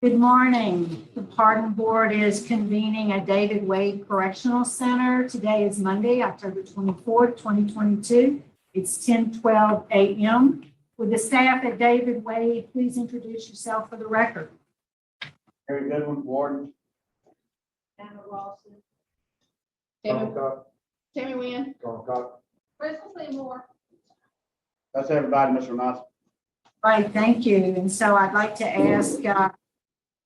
Good morning. The Pardon Board is convening at David Wade Correctional Center. Today is Monday, October 24th, 2022. It's 10:12 a.m. Would the staff at David Wade please introduce yourself for the record? Very good one, Warden. Anna Lawson. Tammy Wynn. Crystal Seymour. That's everybody, Mr. Knox. Right, thank you. And so I'd like to ask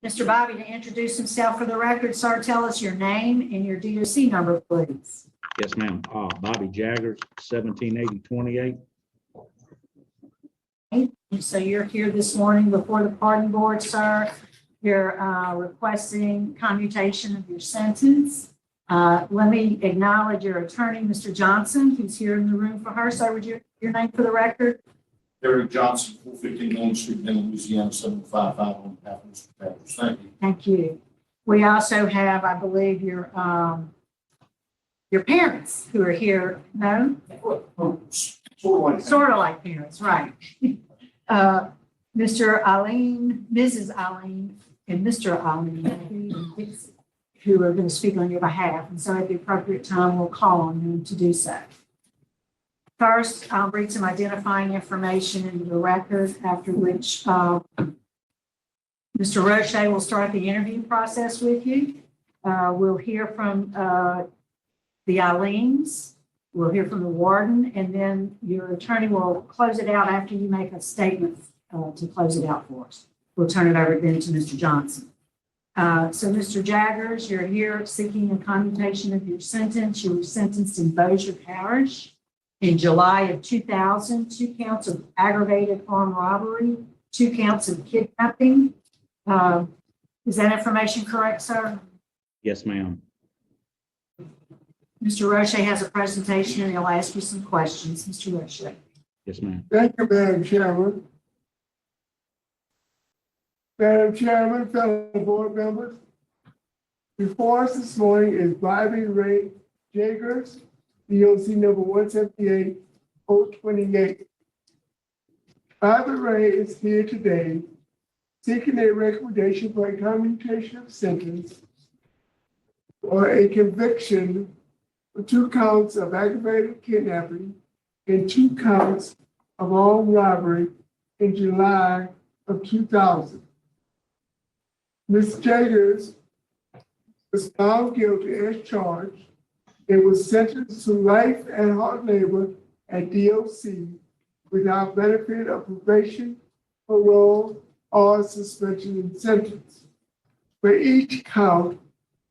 Mr. Bobby to introduce himself for the record. Sir, tell us your name and your DOC number, please. Yes, ma'am. Bobby Jagers, 178028. So you're here this morning before the Pardon Board, sir. You're requesting commutation of your sentence. Let me acknowledge your attorney, Mr. Johnson, who's here in the room for her. Sir, would you your name for the record? Eric Johnson, 415 Main Street, Louisiana, 755 on behalf of Mr. Peters. Thank you. Thank you. We also have, I believe, your parents who are here. No? Sort of like parents, right. Mr. Eileen, Mrs. Eileen, and Mr. Eileen, who are going to speak on your behalf. And so at the appropriate time, we'll call on them to do so. First, I'll read some identifying information into the record, after which Mr. Roche will start the interview process with you. We'll hear from the Eileens. We'll hear from the warden, and then your attorney will close it out after you make a statement to close it out for us. We'll turn it over then to Mr. Johnson. So Mr. Jaggers, you're here seeking a commutation of your sentence. You were sentenced in Bossier Parish in July of 2000, 2 counts of aggravated armed robbery, 2 counts of kidnapping. Is that information correct, sir? Yes, ma'am. Mr. Roche has a presentation and he'll ask you some questions. Mr. Roche. Yes, ma'am. Thank you, Madam Chairman. Madam Chairman, fellow board members, before us this morning is Bobby Ray Jagers, DOC number 178028. Bobby Ray is here today seeking a recommendation for a commutation of sentence or a conviction for 2 counts of aggravated kidnapping and 2 counts of armed robbery in July of 2000. Ms. Jagers was found guilty as charged and was sentenced to life and hard labor at DOC without benefit of probation, parole, or suspension and sentence for each count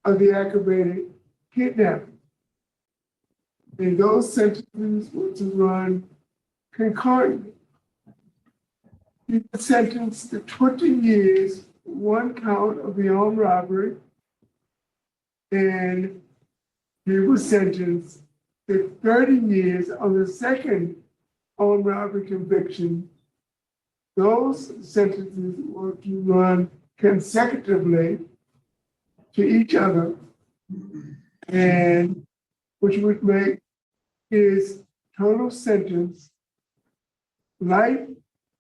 of the aggravated kidnapping. And those sentences were to run concurrently. He was sentenced to 20 years, 1 count of the armed robbery, and he was sentenced to 30 years on the second armed robbery conviction. Those sentences were to run consecutively to each other, and which would make his total sentence life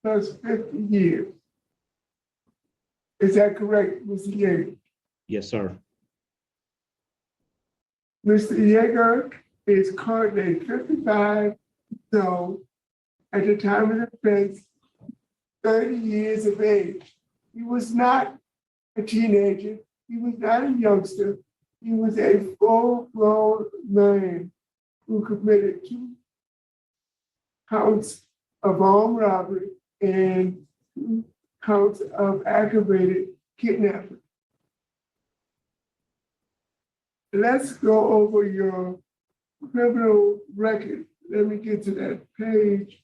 plus 50 years. Is that correct, Mr. Yeager? Yes, sir. Mr. Yeager is currently 55 years old at the time of the offense, 30 years of age. He was not a teenager. He was not a youngster. He was a full-grown man who committed 2 counts of armed robbery and 2 counts of aggravated kidnapping. Let's go over your criminal record. Let me get to that page,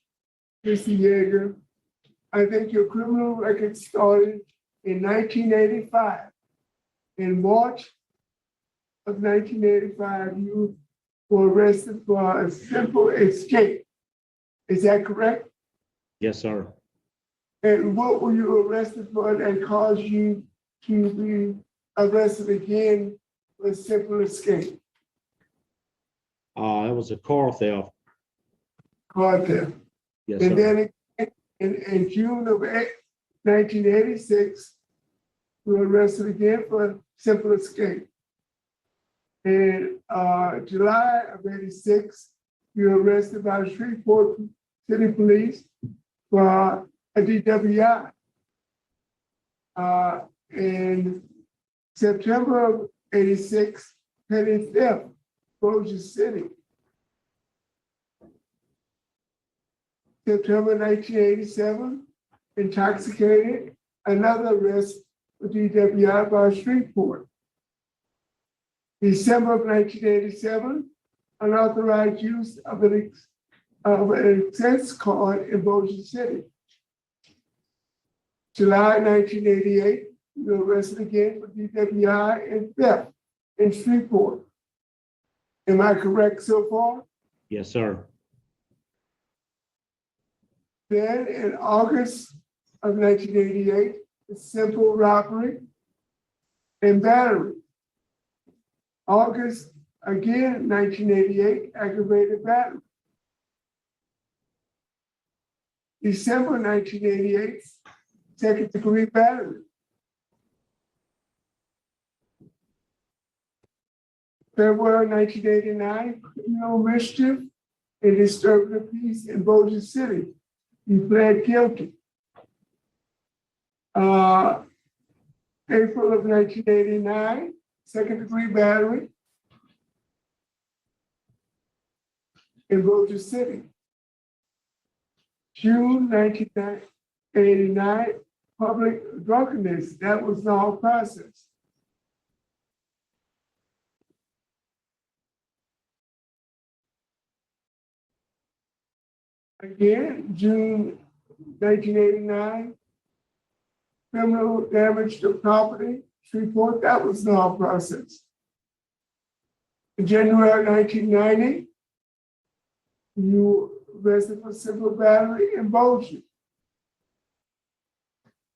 Mr. Yeager. I think your criminal record started in 1985. In March of 1985, you were arrested for a simple escape. Is that correct? Yes, sir. And what were you arrested for that caused you to be arrested again for a simple escape? It was a car theft. Car theft. Yes, And sir. then in June of 1986, you were arrested again for simple escape. In July of '86, you were arrested by the Shreveport City Police for a DWI. In September of '86, petty theft, Bossier City. September 1987, intoxicated, another arrest for DWI by Shreveport. December of 1987, unauthorized use of an access card in Bossier City. July 1988, you were arrested again for DWI and theft in Shreveport. Am I correct so far? Yes, sir. Then in August of 1988, a simple robbery and battery. August again, 1988, aggravated battery. December 1988, second degree battery. February 1989, criminal mischief and disturbing the peace in Bossier City. He pled guilty. April of 1989, second degree battery in Bossier City. June 1989, public drunkenness. That was the whole process. Again, June 1989, criminal damage to property, Shreveport, that was the whole process. In January 1990, you arrested for simple battery in Bossier.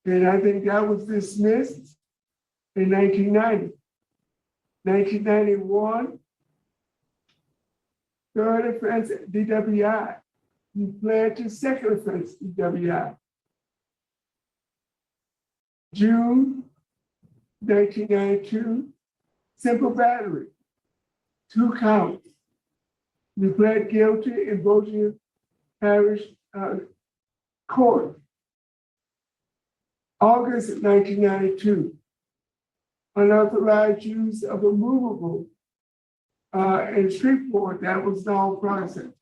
And I think that was dismissed in 1990. 1991, third offense DWI. You pled to second offense DWI. June 1992, simple battery, 2 counts. You pled guilty in Bossier Parish Court. August 1992, unauthorized use of a movable in Shreveport. That was the whole process.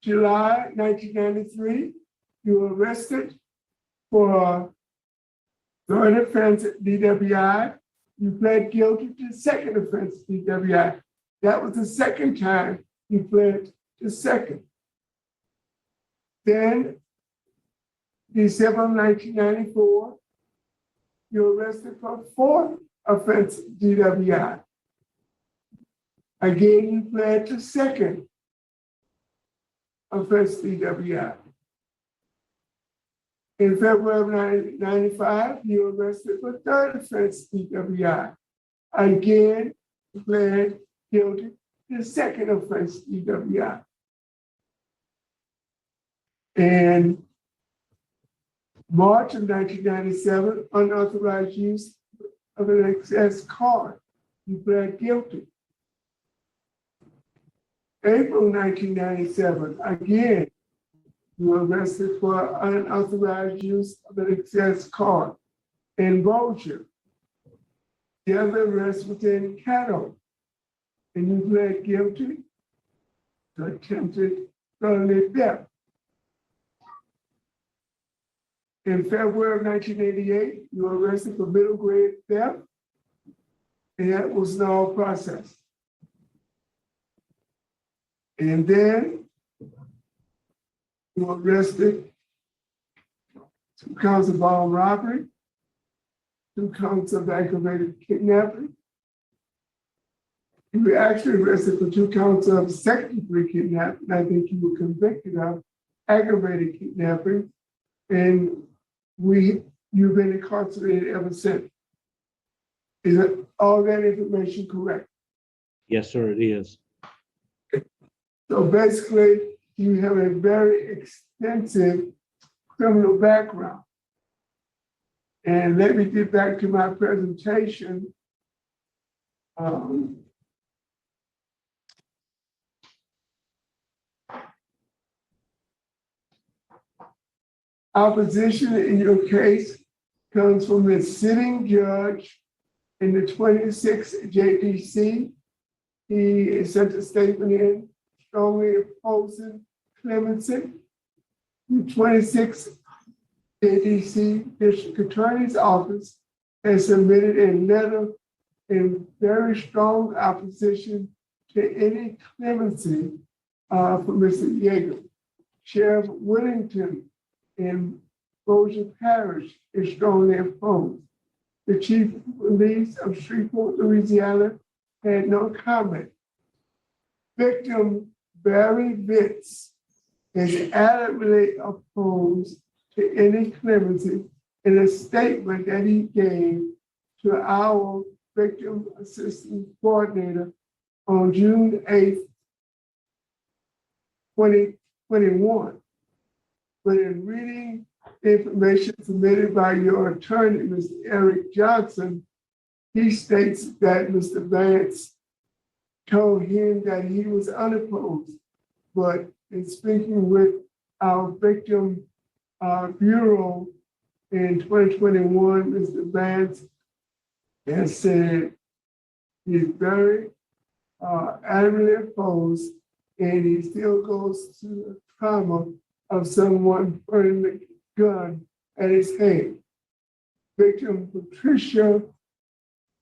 July 1993, you were arrested for third offense DWI. You pled guilty to second offense DWI. That was the second time you pled to second. Then, December 1994, you were arrested for fourth offense DWI. Again, you pled to second offense DWI. In February of 1995, you were arrested for third offense DWI. Again, pled guilty to second offense DWI. In March of 1997, unauthorized use of an access card. You pled guilty. April 1997, again, you were arrested for unauthorized use of an access card in Bossier. The other arrest was in Caddo, and you pled guilty to attempted felony theft. In February of 1988, you were arrested for middle grade theft, and that was the whole process. And then you were arrested 2 counts of armed robbery, 2 counts of aggravated kidnapping. You were actually arrested for 2 counts of second-degree kidnapping. I think you were convicted of aggravated kidnapping, and you've been incarcerated ever since. Is all that information correct? Yes, sir, it is. So basically, you have a very extensive criminal background. And let me get back to my presentation. Opposition in your case comes from the sitting judge in the 26th JDC. He sent a statement in strongly opposing Clemency. The 26th JDC District Attorney's Office has submitted a letter in very strong opposition to any clemency for Mr. Yeager. Sheriff Whittington in Bossier Parish is strongly opposed. The Chief of Police of Shreveport, Louisiana, had no comment. Victim Barry Vance is adamantly opposed to any clemency in a statement that he gave to our victim assistance coordinator on June 8th, 2021. But in reading information submitted by your attorney, Mr. Eric Johnson, he states that Mr. Vance told him that he was unopposed. But in speaking with our victim bureau in 2021, Mr. Vance has said he's very adamantly opposed, and he still goes to the trauma of someone putting the gun at his head. Victim Patricia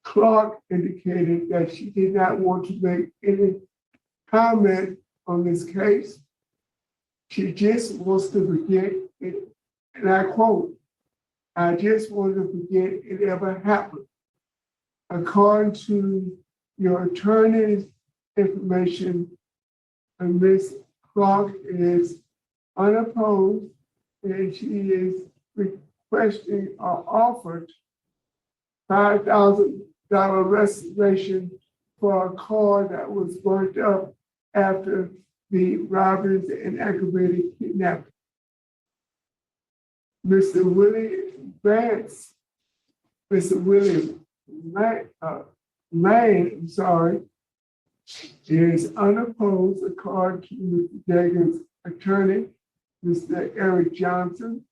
Clark indicated that she did not want to make any comment on this case. She just wants to forget it, and I quote, "I just want to forget it ever happened." According to your attorney's information, Ms. Clark is unopposed, and she is requesting or offered $5,000 restoration for a car that was burnt up after the robberies and aggravated kidnapping. Mr. William Vance, Mr. William Lane, is unopposed according to Mr. Jagers' attorney, Mr. Eric Johnson.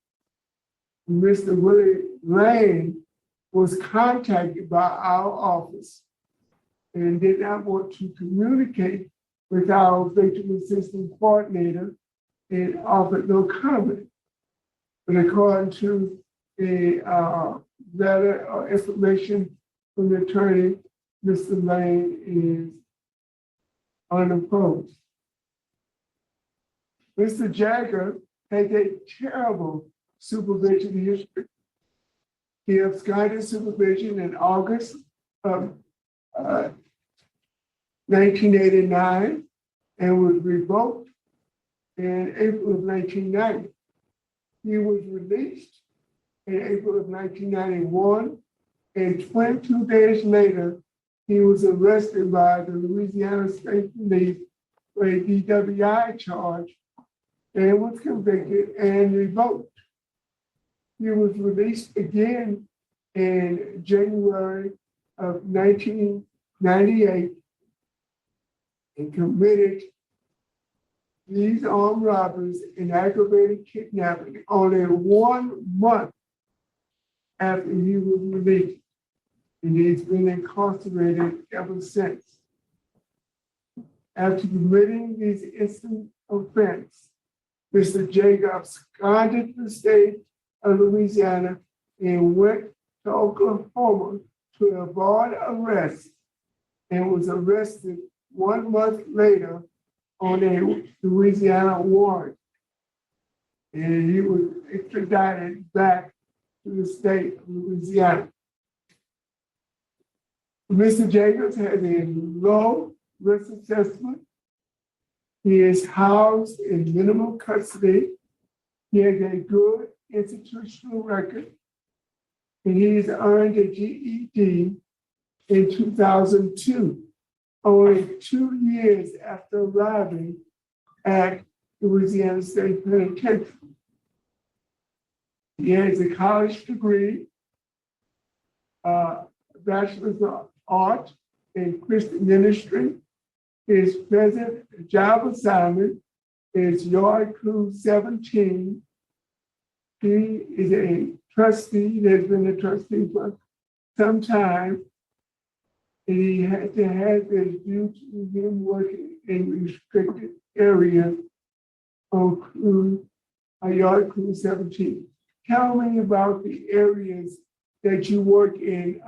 Mr. William Lane was contacted by our office and did not want to communicate with our victim assistance coordinator and offered no comment. But according to a letter or information from the attorney, Mr. Lane is unopposed. Mr. Jagger had a terrible supervision history. He absconded supervision in August of 1989 and was revoked in April of 1990. He was released in April of 1991, and 22 days later, he was arrested by the Louisiana State Police for a DWI charge and was convicted and revoked. He was released again in January of 1998 and committed these armed robberies and aggravated kidnapping only 1 month after he was released, and he's been incarcerated ever since. After committing these instant offense, Mr. Jager absconded the state of Louisiana and went to Oklahoma to avoid arrest and was arrested 1 month later on a Louisiana warrant. And he was extradited back to the state of Louisiana. Mr. Jagers has a low risk assessment. He is housed in minimum custody. He has a good institutional record, and he's earned a GED in 2002, only 2 years after arriving at Louisiana State Penitentiary. He has a college degree Bachelor's of Art in Christian Ministry. His present job assignment is Yard Crew 17. He is a trustee, he has been a trustee for some time. And he had to have this due to him working in restricted areas on crew, Yard Crew 17. Tell me about the areas that you work in,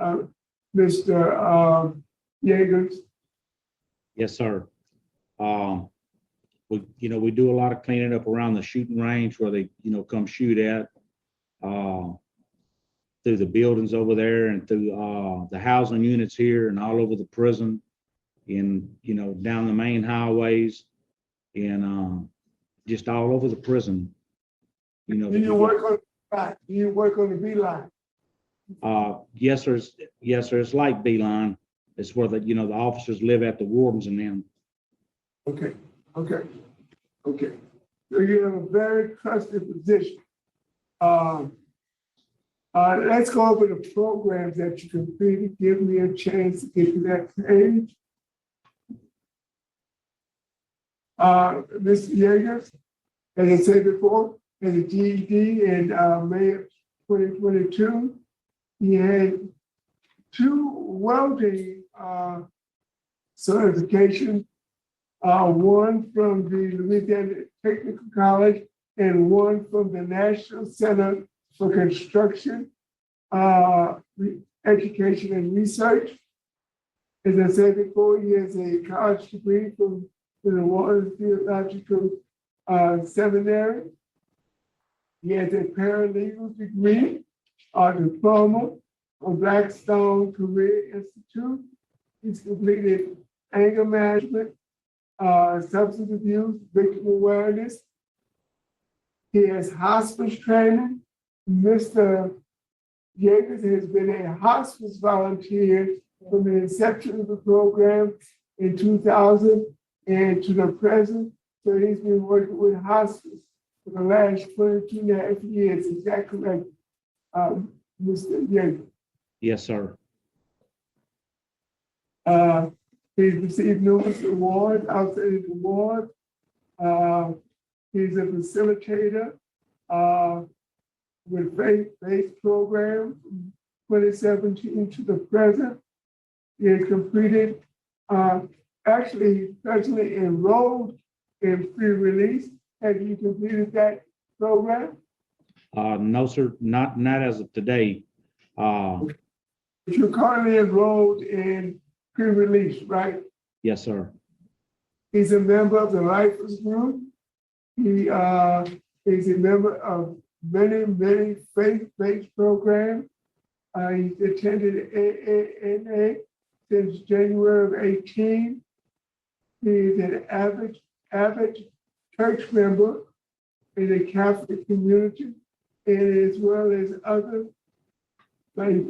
Mr. Jagers. Yes, sir. We do a lot of cleaning up around the shooting range where they, come shoot at, through the buildings over there and through, the housing units here and all over the prison and, down the main highways and, just all over the prison. Do you work on the line? Do you work on the B line? Yes, sir. Yes, sir. It's like Beeline. It's where the, the officers live at the wardens and them. Okay. So you have a very trusted position. Let's go over the programs that you completed. Give me a chance to get to that page. Mr. Jagers, as I said before, has a GED in May of 2022. He had 2 welding certifications, one from the Louisiana Technical College and one from the National Center for Construction, Education and Research. As I said before, he has a college degree from the Warden Theological Seminary. He has a paralegal degree, diploma from Blackstone Career Institute. He's completed anger management, substance abuse, victim awareness. He has hospice training. Mr. Jagers has been a hospice volunteer from the inception of the program in 2000 and to the present. So he's been working with hospice for the last 22 and a half years. Is that correct, Mr. Jagers? Yes, sir. He's received numerous awards outside of the award. He's a facilitator with faith-based program from 2017 to the present. He has completed, actually presently enrolled in pre-release. Have you completed that program? No, sir, not as of today. You're currently enrolled in pre-release, right? Yes, sir. He's a member of the Lifers Group. He is a member of many faith-based programs. He's attended AANA since January of 18. He is an avid church member in the Catholic community, and as well as other faiths.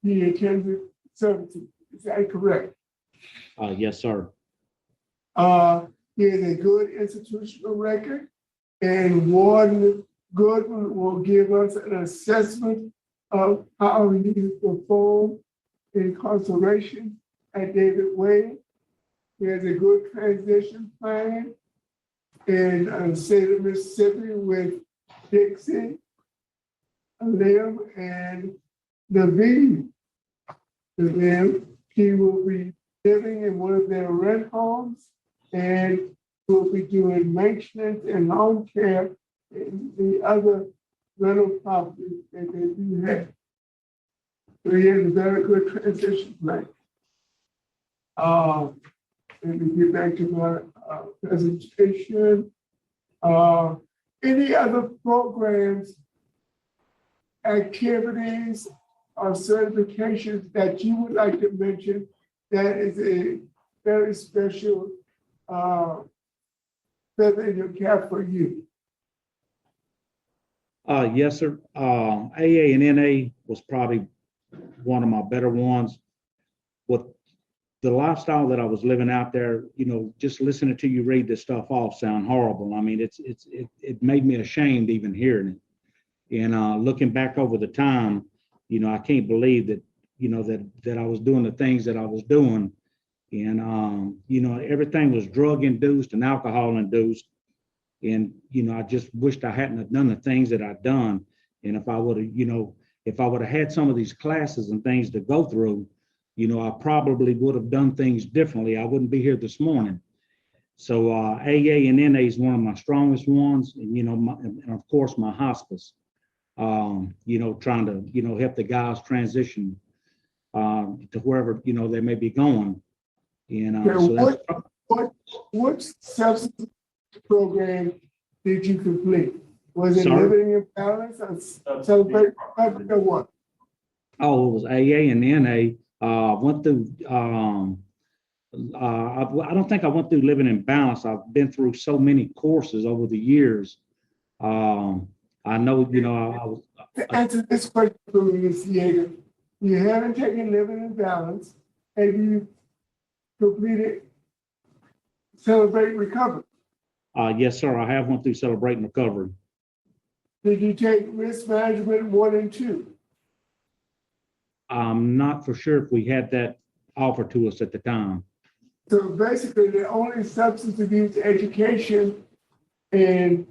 He attended services. Is that correct? Yes, sir. He has a good institutional record, and Warden Goodwin will give us an assessment of how he has performed in incarceration at David Wade. He has a good transition plan in the state of Mississippi with Dixie, Lim, and Naveed. He will be living in one of their rent homes and will be doing maintenance and home care in the other rental properties that they do have. So he has a very good transition plan. Let me get back to my presentation. Any other programs, activities, or certifications that you would like to mention that is a very special feather in your cap for you? Yes, sir. AA and NA was probably one of my better ones. With the lifestyle that I was living out there, just listening to you read this stuff off sound horrible. I mean, it made me ashamed even hearing it. And looking back over the time, I can't believe that that I was doing the things that I was doing. And, everything was drug induced and alcohol induced. And, I just wished I hadn't have done the things that I'd done. And if I would have had some of these classes and things to go through, I probably would have done things differently. I wouldn't be here this morning. So AA and NA is one of my strongest ones, and and of course my hospice. Trying to help the guys transition to wherever they may be going. And so that's what substance program did you complete? Was it Sorry? living in balance or celebrate or what? Oh, it was AA and NA. Went through. I don't think I went through living in balance. I've been through so many courses over the years. I know, I was. To answer this question for me, Ms. Jager, you haven't taken living in balance. Have you completed celebrate recovery? Yes, sir. I have went through celebrating recovery. Did you take risk management 1 and 2? I'm not for sure if we had that offered to us at the time. So basically, the only substance abuse education and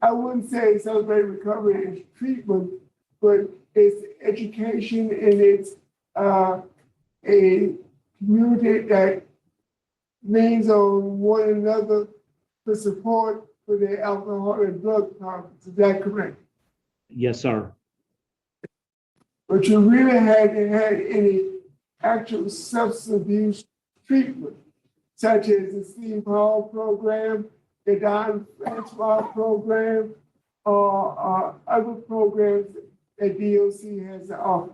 I wouldn't say celebrate recovery is treatment, but it's education and it's a community that leans on one another for support for their alcohol and drug problems. Is that correct? Yes, sir. But you really hadn't had any actual substance abuse treatment, such as the Steve Hall program, the Don Francois program, or other programs that DOC has to offer.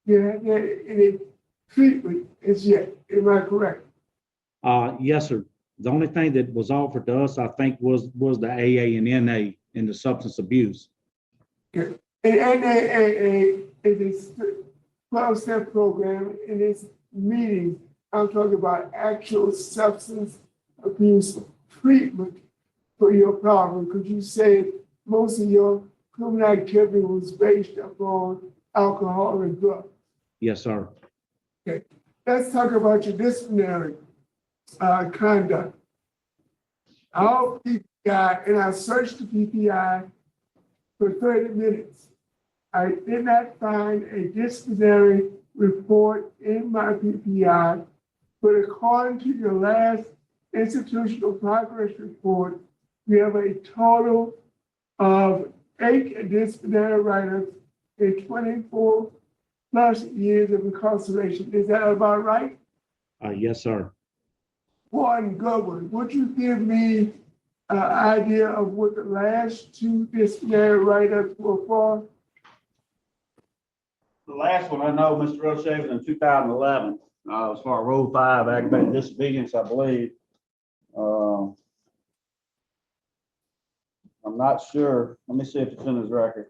You haven't had any treatment as yet. Am I correct? Yes, sir. The only thing that was offered to us, I think, was the AA and NA in the substance abuse. Okay. And NAAA is a 12-step program. In its meetings, I'm talking about actual substance abuse treatment for your problem, because you said most of your criminal activity was based upon alcohol and drugs. Yes, sir. Okay. Let's talk about your disciplinary conduct. Our PPI, and I searched the PPI for 30 minutes. I did not find a disciplinary report in my PPI, but according to your last institutional progress report, we have a total of 8 disciplinary write-ups and 24 plus years of incarceration. Is that about right? Yes, sir. Warden, good one. Would you give me an idea of what the last 2 disciplinary write-ups were for? The last one I know, Mr. Roche, was in 2011, as far as Rule 5, aggravated disobedience, I believe. I'm not sure. Let me see if it's in his record.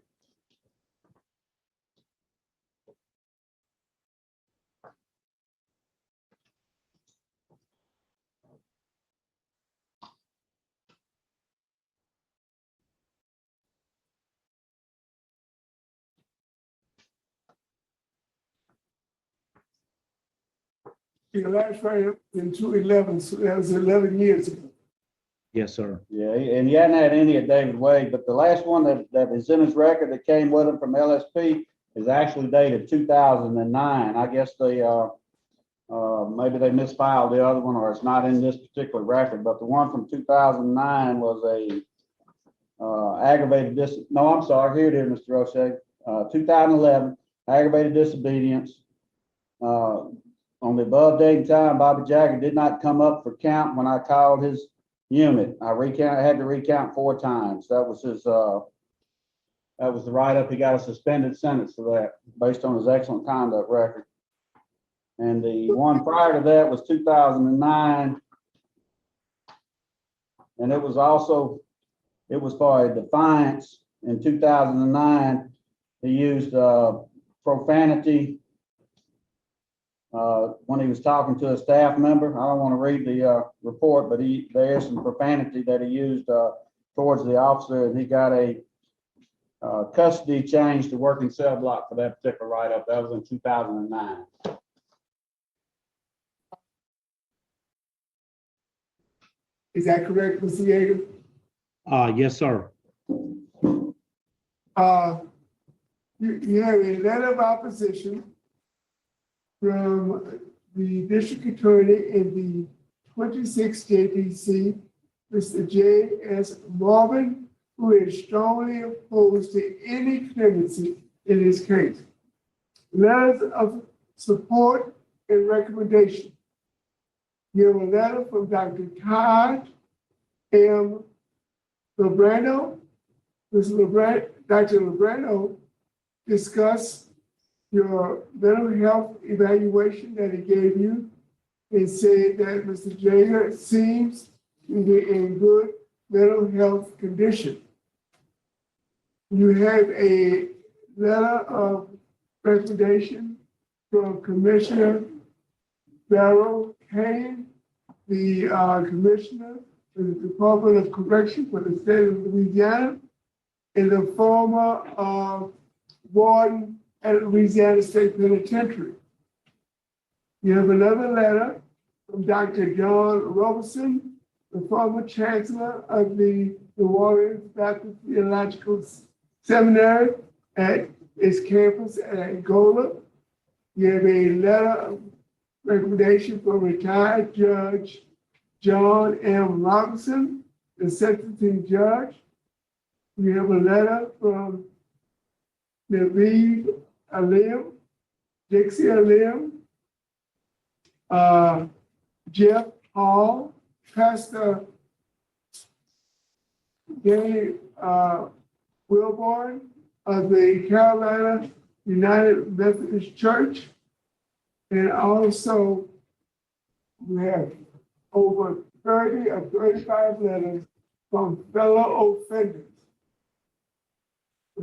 Your last write-up in 2011, so that was 11 years ago. Yes, sir. Yeah, and he hadn't had any of David Wade, but the last one that is in his record that came with him from LSP is actually dated 2009. I guess they, maybe they misfiled the other one, or it's not in this particular record, but the one from 2009 was a aggravated no, I'm sorry, here it is, Mr. Roche. 2011, aggravated disobedience. On the above date and time, Bobby Jagger did not come up for count when I called his unit. I had to recount 4 times. That was his, that was the write-up. He got a suspended sentence for that based on his excellent conduct record. And the one prior to that was 2009. And it was for a defiance in 2009. He used profanity when he was talking to a staff member. I don't want to read the report, but there is some profanity that he used towards the officer, and he got a Custody changed to working cell block for that particular write-up. That was in 2009. Is that correct, Mr. Yeager? Yes, sir. You have a letter of opposition from the district attorney in the 26th JDC, Mr. J.S. Marvin, who is strongly opposed to any clemency in this case. Letters of support and recommendation. You have a letter from Dr. Todd M. Lobrano. Dr. Lobrano discussed your mental health evaluation that he gave you and said that Mr. Jager seems to be in good mental health condition. You have a letter of recommendation from Commissioner Barrow Kane, the Commissioner for the Department of Correction for the state of Louisiana, and the former Warden at Louisiana State Penitentiary. You have another letter from Dr. John Robertson, the former Chancellor of the New Orleans Baptist Theological Seminary at its campus at Angola. You have a letter of recommendation from retired Judge John M. Robinson, the sentencing judge. You have a letter from Naveed Alim, Dixie Alim, Jeff Hall, Pastor Danny Wilborn of the Carolina United Methodist Church. And also we have over 30 or 35 letters from fellow offenders.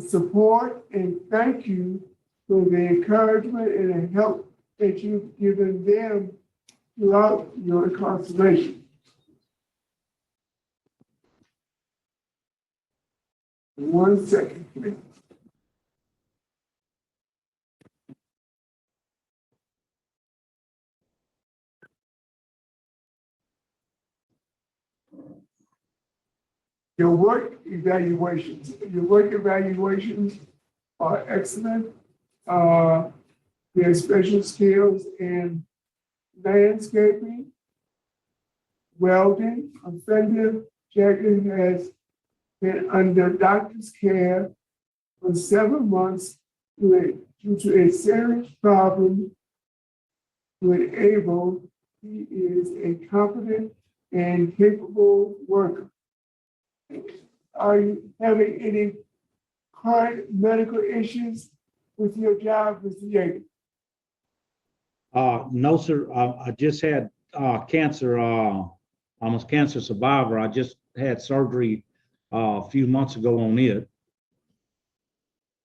Support and thank you for the encouragement and the help that you've given them throughout your incarceration. One second, please. Your work evaluations are excellent. You have special skills in landscaping, welding. Offender Jagger has been under doctor's care for 7 months due to a serious problem with able. He is a competent and capable worker. Are you having any current medical issues with your job, Mr. Yeager? No, sir. I just had cancer. I'm a cancer survivor. I just had surgery a few months ago on it.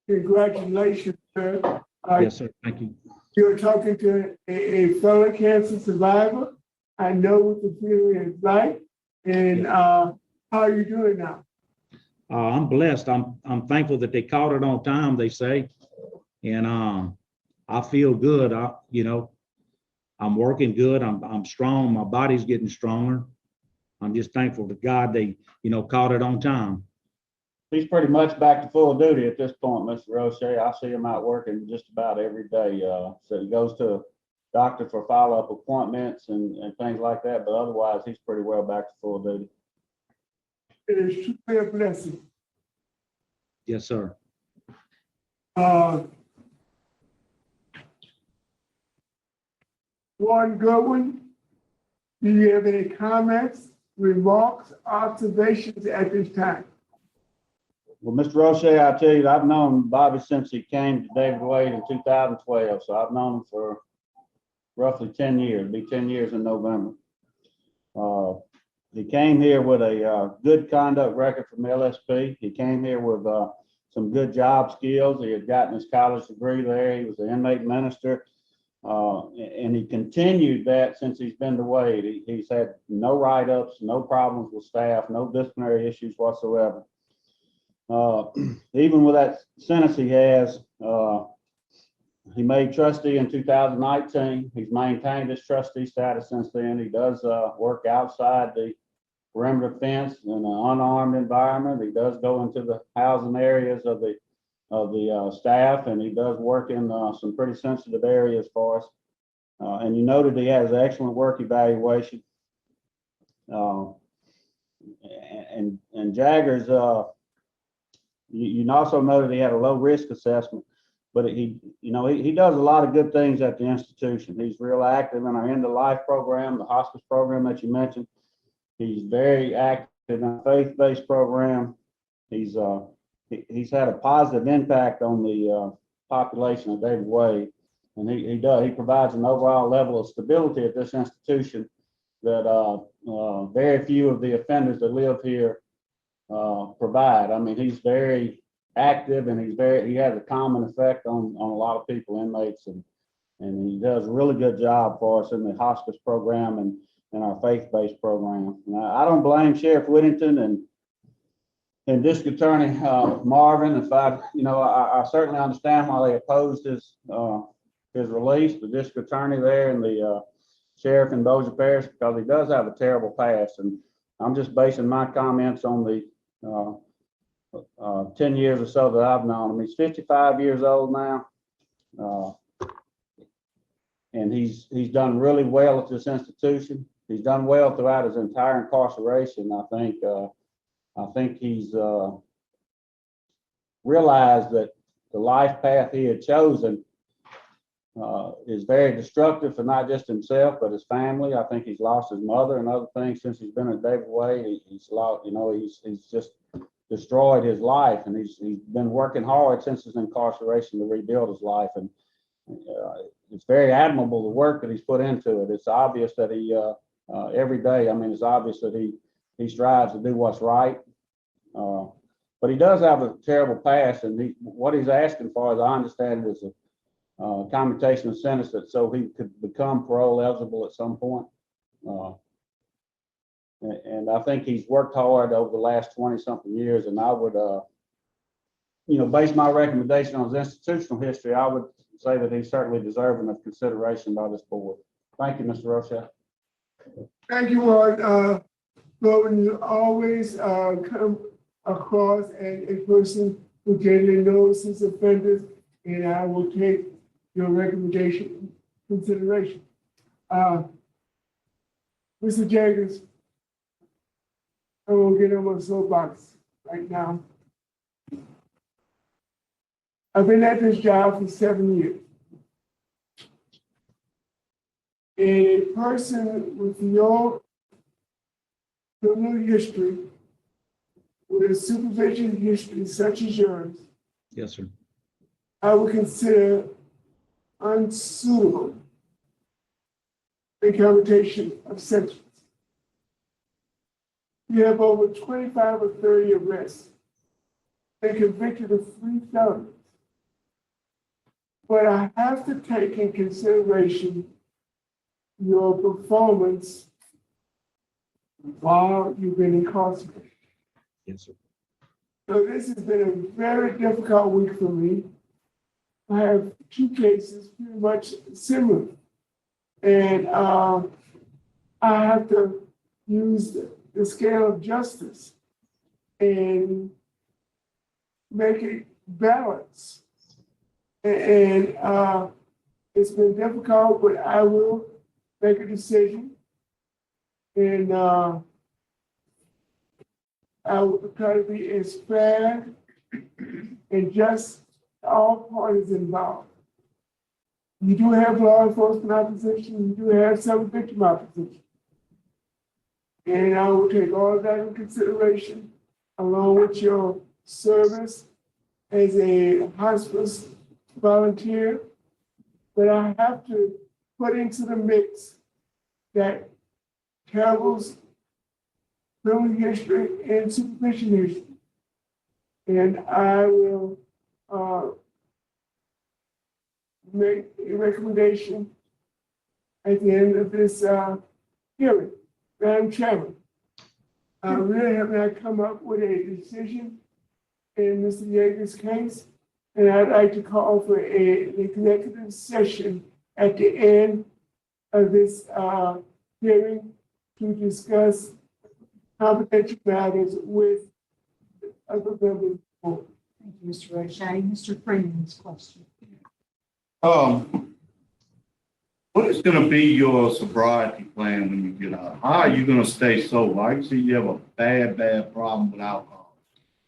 Congratulations, sir. Yes, sir. Thank you. You're talking to a fellow cancer survivor. I know what the feeling is like. And how are you doing now? I'm blessed. I'm thankful that they caught it on time, they say. And I feel good. I'm working good. I'm strong. My body's getting stronger. I'm just thankful to God they, caught it on time. He's pretty much back to full duty at this point, Mr. Roche. I see him out working just about every day. So he goes to a doctor for follow-up appointments and things like that, but otherwise he's pretty well back to full duty. It is truly a blessing. Yes, sir. Warden Goodwin, do you have any comments, remarks, observations at this time? Well, Mr. Roche, I tell you, I've known Bobby since he came to David Wade in 2012. So I've known him for roughly 10 years, it'll be 10 years in November. He came here with a good conduct record from LSP. He came here with some good job skills. He had gotten his college degree there. He was an inmate minister. And he continued that since he's been to Wade. He's had no write-ups, no problems with staff, no disciplinary issues whatsoever. Even with that sentence he has, he made trustee in 2019. He's maintained his trustee status since then. He does work outside the perimeter fence in an unarmed environment. He does go into the housing areas of the staff, and he does work in some pretty sensitive areas for us. And you noted he has excellent work evaluation. And Jagers, you also noted he had a low risk assessment, but he does a lot of good things at the institution. He's real active in our end of life program, the hospice program that you mentioned. He's very active in a faith-based program. He's had a positive impact on the population of David Wade, and he provides an overall level of stability at this institution that very few of the offenders that live here provide. I mean, he's very active, and he has a common effect on a lot of people, inmates, and he does a really good job for us in the hospice program and our faith-based program. And I don't blame Sheriff Whittington and District Attorney Marvin. I certainly understand why they opposed his release, the District Attorney there and the Sheriff in Bossier Parish, because he does have a terrible past. And I'm just basing my comments on the 10 years or so that I've known him. He's 55 years old now. And he's done really well at this institution. He's done well throughout his entire incarceration. I think he's realized that the life path he had chosen is very destructive for not just himself, but his family. I think he's lost his mother and other things since he's been at David Wade. He's lost, he's just destroyed his life, and he's been working hard since his incarceration to rebuild his life. And it's very admirable the work that he's put into it. It's obvious that he every day, it's obvious that he strives to do what's right. But he does have a terrible past, and what he's asking for, as I understand it, is a commutation of sentence so he could become parole eligible at some point. And I think he's worked hard over the last 20-something years, and I would, base my recommendation on his institutional history. I would say that he's certainly deserving of consideration by this board. Thank you, Mr. Rocha. Thank you, Warden. Warden, you always come across as a person who generally knows his offenders, and I will take your recommendation into consideration. Mr. Jagers, I will get on my soapbox right now. I've been at this job for 7 years. A person with your criminal history, with a supervision history such as yours, Yes, sir. I would consider unsuitable a commutation of sentence. You have over 25 or 30 arrests and convicted of 3 felonies. But I have to take in consideration your performance while you've been incarcerated. Yes, sir. So this has been a very difficult week for me. I have 2 cases pretty much similar. And I have to use the scale of justice and make it balance. And it's been difficult, but I will make a decision. And I will try to be as fair and just to all parties involved. You do have law enforcement opposition, you do have some victim opposition. And I will take all of that in consideration, along with your service as a hospice volunteer. But I have to put into the mix that terrible criminal history and supervision history. And I will make a recommendation at the end of this hearing. Madam Chairman, I really have not come up with a decision, in Mr. Jagers' case. And I'd like to call for an executive session at the end of this hearing to discuss confidential matters with other members of the board. Thank you, Mr. O'Shea. Mr. Freeman's question. What is gonna be your sobriety plan when you get out? How are you gonna stay sober? I can see you have a bad problem with alcohol.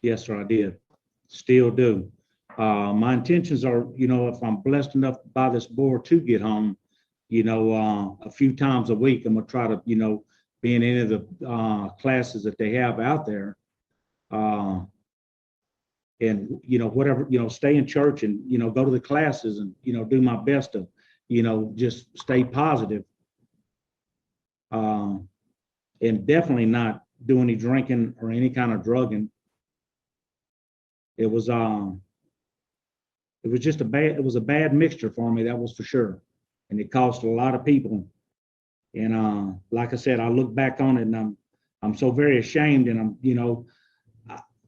Yes, sir, I did. Still do. My intentions are, if I'm blessed enough by this board to get home, a few times a week, I'm gonna try to, be in any of the classes that they have out there. And, whatever, stay in church and, go to the classes and, do my best to, just stay positive. And definitely not do any drinking or any kind of drugging. It was just a bad mixture for me, that was for sure. And it cost a lot of people. And like I said, I look back on it and I'm so very ashamed, and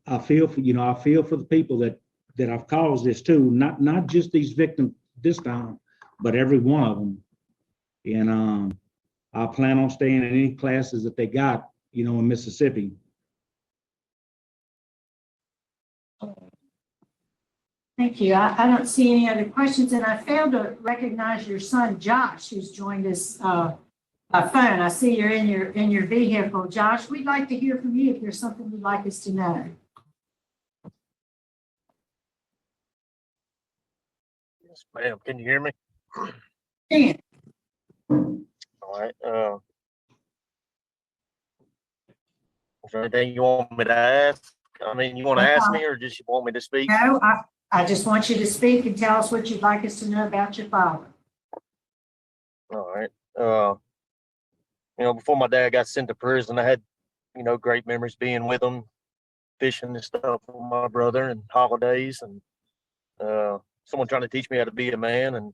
I feel for the people that I've caused this to, not just these victims this time, but every one of them. And I plan on staying in any classes that they got, in Mississippi. Thank you. I don't see any other questions, and I failed to recognize your son, Josh, who's joined us by phone. I see you're in your vehicle. Josh, we'd like to hear from you if there's something you'd like us to know. Yes, ma'am. Can you hear me? Dan. All right. Is there anything you want me to ask? I mean, you want to ask me or just you want me to speak? No, I just want you to speak and tell us what you'd like us to know about your father. All right. Before my dad got sent to prison, I had, great memories being with him, fishing and stuff with my brother and holidays and someone trying to teach me how to be a man. And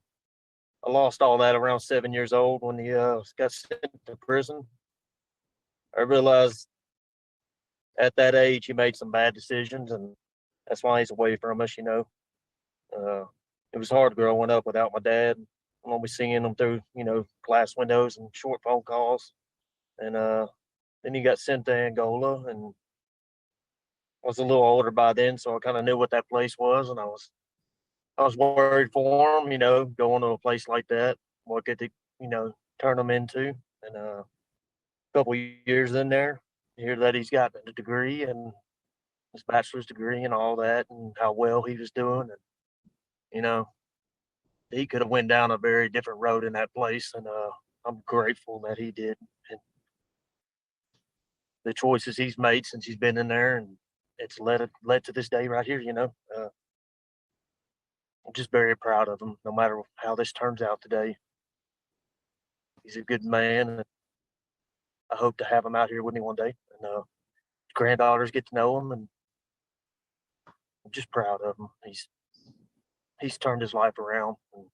I lost all that around 7 years old when he got sent to prison. I realized at that age he made some bad decisions, and that's why he's away from us. It was hard growing up without my dad. I'm only seeing him through, glass windows and short phone calls. And then he got sent to Angola, and I was a little older by then, so I kind of knew what that place was, and I was worried for him, going to a place like that, what could they, turn him into. And a couple of years in there, I hear that he's got a degree and his bachelor's degree and all that, and how well he was doing. And, he could have went down a very different road in that place. And I'm grateful that he did. And the choices he's made since he's been in there, and it's led to this day right here, I'm just very proud of him, no matter how this turns out today. He's a good man, and I hope to have him out here with me one day. And granddaughters get to know him, and I'm just proud of him. He's turned his life around, and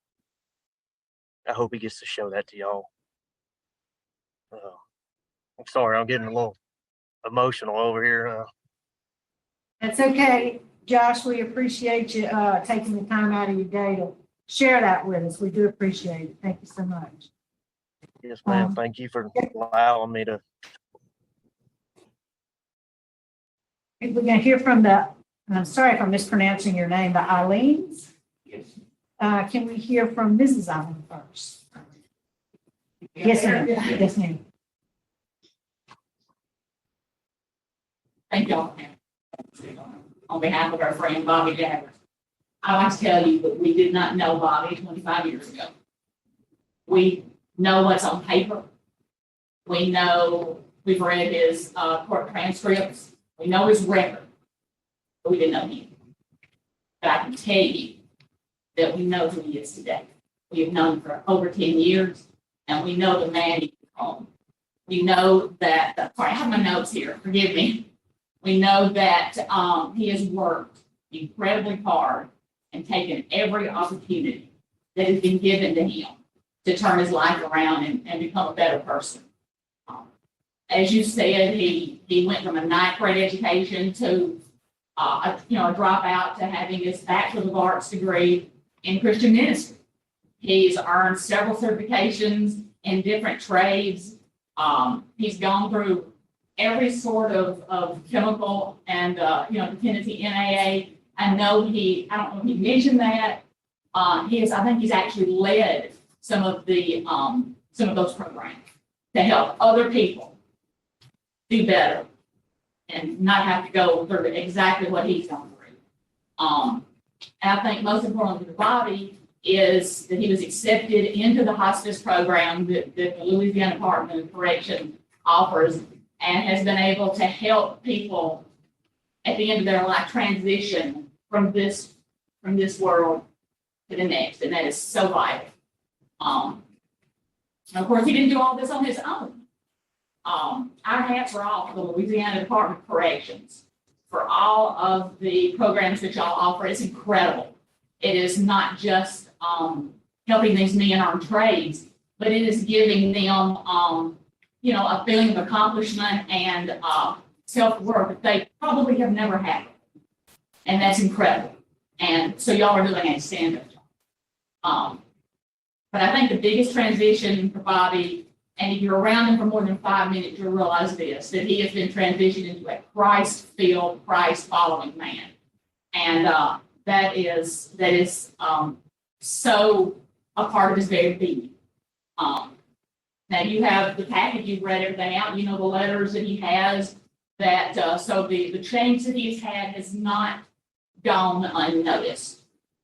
I hope he gets to show that to y'all. I'm sorry, I'm getting a little emotional over here. That's okay, Josh. We appreciate you taking the time out of your day to share that with us. We do appreciate it. Thank you so much. Yes, ma'am. Thank you for allowing me to. We're going to hear from I'm sorry if I'm mispronouncing your name, the Eileen's. Yes. Can we hear from Mrs. Eileen first? Yes, ma'am. Yes, ma'am. Thank y'all. On behalf of our friend Bobby Jagers, I like to tell you that we did not know Bobby 25 years ago. We know what's on paper. We know we've read his court transcripts. We know his record, but we didn't know him. But I can tell you that we know who he is today. We have known him for over 10 years, and we know the man he is home. We know that, sorry, I have my notes here, forgive me. We know that he has worked incredibly hard and taken every opportunity that has been given to him to turn his life around and become a better person. As you said, he went from a ninth grade education to a dropout to having his Bachelor of Arts degree in Christian ministry. He's earned several certifications in different trades. He's gone through every sort of chemical and, dependency NAA. I don't know if he mentioned that. I think he's actually led some of those programs to help other people do better and not have to go through exactly what he's gone through. And I think most importantly to Bobby is that he was accepted into the hospice program that the Louisiana Department of Correction offers and has been able to help people at the end of their life transition from this world to the next. And that is so vital. And of course, he didn't do all this on his own. Our hats are off to the Louisiana Department of Corrections for all of the programs that y'all offer. It's incredible. It is not just helping these men on trades, but it is giving them, a feeling of accomplishment and self-worth that they probably have never had. And that's incredible. And so y'all are doing a stand-up job. But I think the biggest transition for Bobby, and if you're around him for more than 5 minutes, you'll realize this, that he has been transitioned into a Christ-filled, Christ-following man. And that is so a part of his very being. Now you have the package, you've read everything out, you know the letters that he has, that so the change that he's had has not gone unnoticed.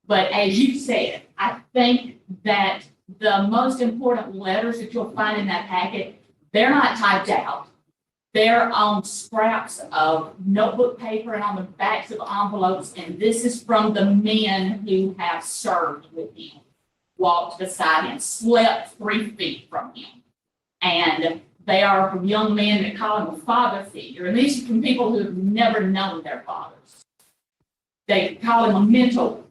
But as you said, I think that the most important letters that you'll find in that packet, they're not typed out. They're on scraps of notebook paper and on the backs of envelopes. And this is from the men who have served with him, walked beside him, slept 3 feet from him. And they are from young men that call him a father figure. And these are from people who have never known their fathers. They call him a mentor.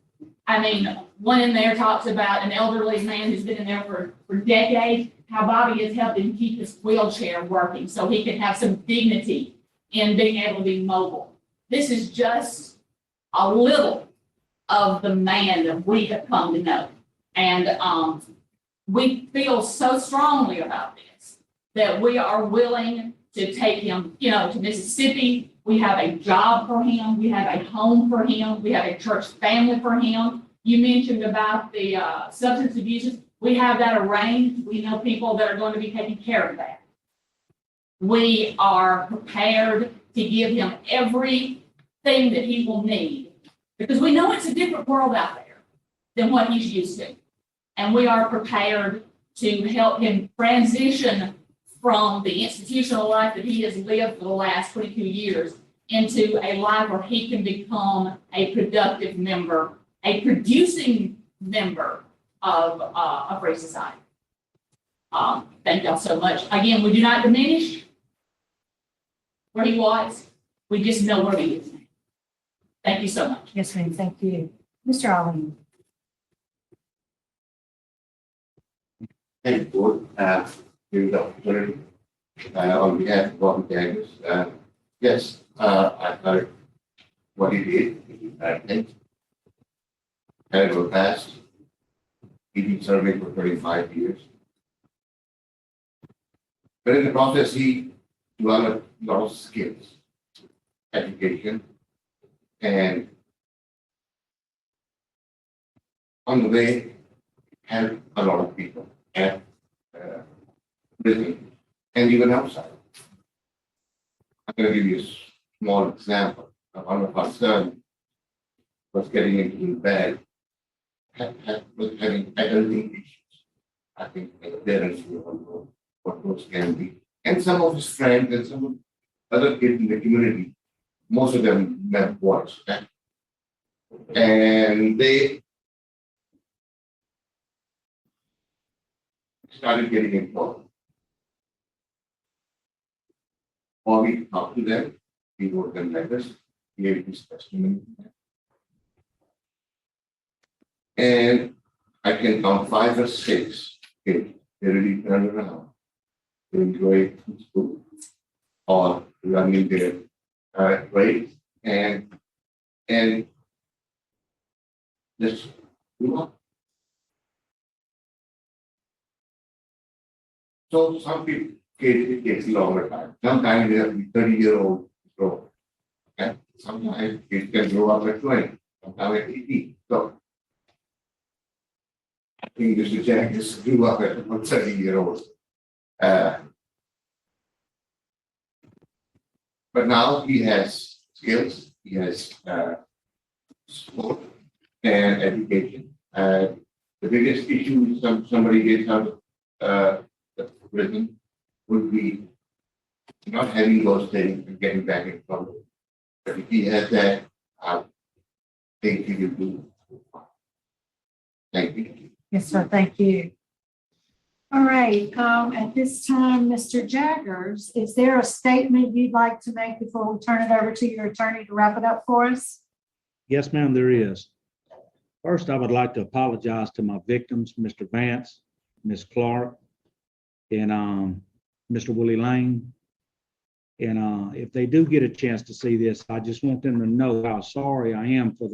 I mean, one in there talks about an elderly man who's been in there for decades, how Bobby has helped him keep his wheelchair working so he can have some dignity in being able to be mobile. This is just a little of the man that we have come to know. And we feel so strongly about this that we are willing to take him, to Mississippi. We have a job for him. We have a home for him. We have a church family for him. You mentioned about the substance abuses. We have that arranged. We know people that are going to be taking care of that. We are prepared to give him everything that he will need because we know it's a different world out there than what he's used to. And we are prepared to help him transition from the institutional life that he has lived for the last 22 years into a life where he can become a productive member, a producing member of a free society. Thank y'all so much. Again, we do not diminish where he was. We just know where he is now. Thank you so much. Yes, ma'am. Thank you. Mr. Ali. Thank you, give the opportunity on behalf of Warden Jagers. Yes, I heard what he did. I think terrible past. He's been serving for 35 years. But in the process, he developed a lot of skills, education, and on the way, helped a lot of people at prison and even outside. I'm going to give you a small example. One of our sons was getting into bed, was having adulting issues. I think the parents will know what those can be. And some of his friends and some other kids in the community, most of them met once. And they started getting involved. Bobby talked to them, he wrote them letters, gave his testimony. And I can count 5 or 6 kids. They really turned around. They enjoy school or learning their grades and And this, you know. So some people, it takes longer time. Sometimes they have to be 30-year-old grow. Okay, sometimes it can grow up at 20, sometimes at 18. So I think Mr. Jaggers grew up at 30-year-old. But now he has skills, he has support and education. The biggest issue somebody gets out of the prison would be not having those things and getting back in trouble. But if he has that, I think he will do. Thank you. Yes, sir. Thank you. All right, at this time, Mr. Jaggers, is there a statement you'd like to make before we turn it over to your attorney to wrap it up for us? Yes, ma'am, there is. First, I would like to apologize to my victims, Mr. Vance, Ms. Clark, and Mr. Willie Lane. And if they do get a chance to see this, I just want them to know how sorry I am for